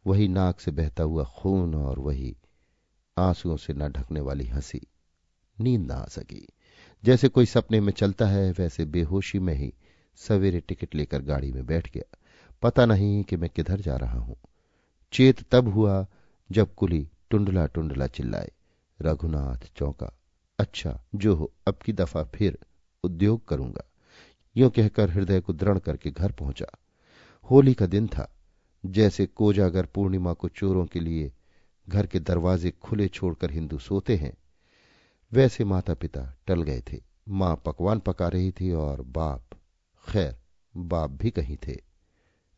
वही नाक से बहता हुआ खून और वही आंसुओं से न ढकने वाली हंसी। नींद ना आ सकी। जैसे कोई सपने में चलता है वैसे बेहोशी में ही सवेरे टिकट लेकर गाड़ी में बैठ गया। पता नहीं कि मैं किधर जा रहा हूं। चेत तब हुआ जब कुली टुंडला टुंडला चिल्लाए। रघुनाथ चौंका। अच्छा, जो हो, अब की दफा फिर उद्योग करूंगा, यूं कहकर हृदय को दृढ़ करके घर पहुंचा। होली का दिन था। जैसे कोजागर पूर्णिमा को चोरों के लिए घर के दरवाजे खुले छोड़कर हिंदू सोते हैं, वैसे माता पिता टल गए थे। मां पकवान पका रही थी और खैर बाप भी कहीं थे।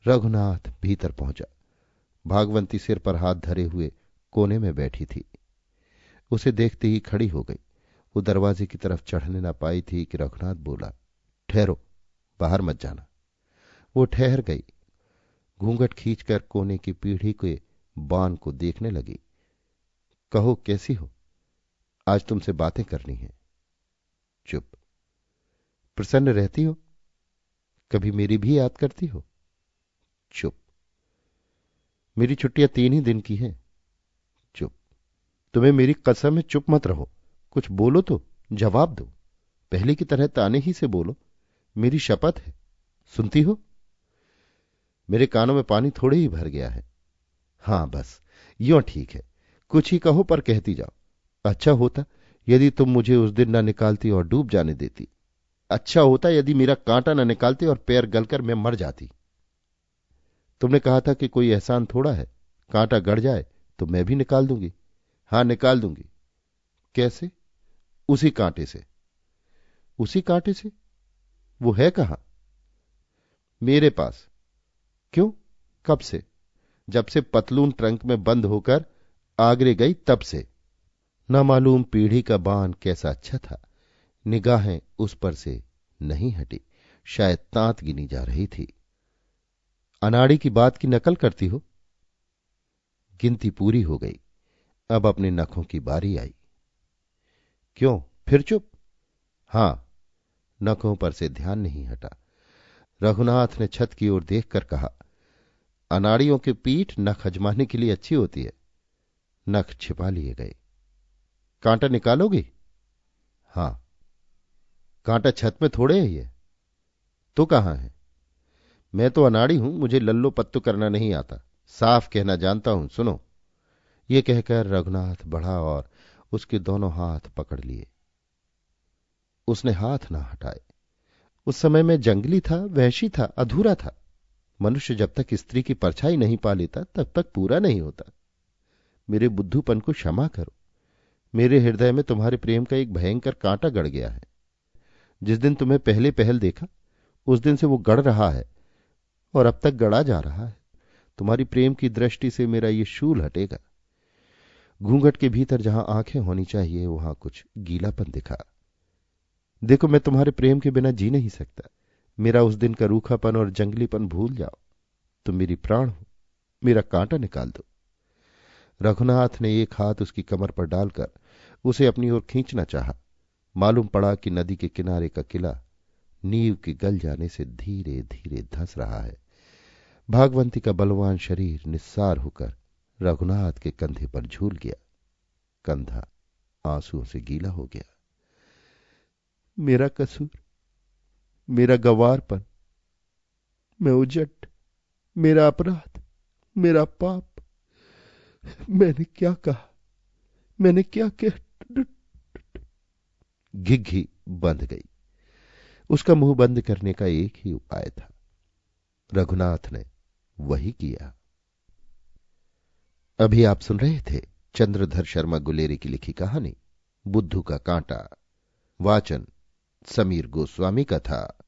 रघुनाथ भीतर पहुंचा। भागवंती सिर पर हाथ धरे हुए कोने में बैठी थी। उसे देखते ही खड़ी हो गई। वो दरवाजे की तरफ चढ़ने न पाई थी कि रघुनाथ बोला, ठहरो, बाहर मत जाना। वो ठहर गई। घूंघट खींचकर कोने की पीढ़ी के बान को देखने लगी। कहो, कैसी हो? आज तुमसे बातें करनी है। चुप। प्रसन्न रहती हो? कभी मेरी भी याद करती हो? चुप। मेरी छुट्टियां 3 ही दिन की हैं। चुप। तुम्हें मेरी कसम है, चुप मत रहो। कुछ बोलो तो जवाब दो। पहले की तरह ताने ही से बोलो। मेरी शपथ है। सुनती हो? मेरे कानों में पानी थोड़े ही भर गया है। हां, बस यूं ठीक है। कुछ ही कहो पर कहती जाओ। अच्छा होता यदि तुम मुझे उस दिन न निकालती और डूब जाने देती। अच्छा होता यदि मेरा कांटा न निकालते और पैर गलकर मैं मर जाती। तुमने कहा था कि कोई एहसान थोड़ा है, कांटा गड़ जाए तो मैं भी निकाल दूंगी। हां, निकाल दूंगी। कैसे? उसी कांटे से। उसी कांटे से? वो है कहां? मेरे पास। क्यों? कब से? जब से पतलून ट्रंक में बंद होकर आगरे गई तब से। न मालूम पीढ़ी का बान कैसा अच्छा था। निगाहें उस पर से नहीं हटी। शायद तांत गिनी जा रही थी। अनाड़ी की बात की नकल करती हो? गिनती पूरी हो गई। अब अपने नखों की बारी आई। क्यों, फिर चुप? हां, नखों पर से ध्यान नहीं हटा। रघुनाथ ने छत की ओर देखकर कहा, अनाड़ियों की पीठ नख अजमाने के लिए अच्छी होती है। नख छिपा लिए गए। कांटा निकालोगी? हां। कांटा छत में थोड़े ही है। तो कहां है? मैं तो अनाड़ी हूं, मुझे लल्लो पत्तू करना नहीं आता। साफ कहना जानता हूं, सुनो। ये कहकर रघुनाथ बढ़ा और उसके दोनों हाथ पकड़ लिए। उसने हाथ ना हटाए। उस समय मैं जंगली था, वहशी था, अधूरा था। मनुष्य जब तक स्त्री की परछाई नहीं पा लेता तब तक पूरा नहीं होता। मेरे बुद्धूपन को क्षमा करो। मेरे हृदय में तुम्हारे प्रेम का एक भयंकर कांटा गड़ गया है। जिस दिन तुम्हें पहले पहल देखा उस दिन से वो गड़ रहा है और अब तक गड़ा जा रहा है। तुम्हारी प्रेम की दृष्टि से मेरा ये शूल हटेगा। घूंघट के भीतर जहां आंखें होनी चाहिए वहां कुछ गीलापन दिखा। देखो, मैं तुम्हारे प्रेम के बिना जी नहीं सकता। मेरा उस दिन का रूखापन और जंगलीपन भूल जाओ। तुम मेरी प्राण हो। मेरा कांटा निकाल दो। रघुनाथ ने एक हाथ उसकी कमर पर डालकर उसे अपनी ओर खींचना चाहा। मालूम पड़ा कि नदी के किनारे का किला नींव के गल जाने से धीरे धीरे धंस रहा है। भागवंती का बलवान शरीर निस्सार होकर रघुनाथ के कंधे पर झूल गया। कंधा आंसुओं से गीला हो गया। मेरा कसूर, मेरा गवारपन, मैं उजट, मेरा अपराध, मेरा पाप, मैंने क्या कहा, मैंने क्या किया। घिघी बंध गई। उसका मुंह बंद करने का एक ही उपाय था। रघुनाथ ने वही किया। अभी आप सुन रहे थे चंद्रधर शर्मा गुलेरी की लिखी कहानी बुद्धू का कांटा। वाचन समीर गोस्वामी का था।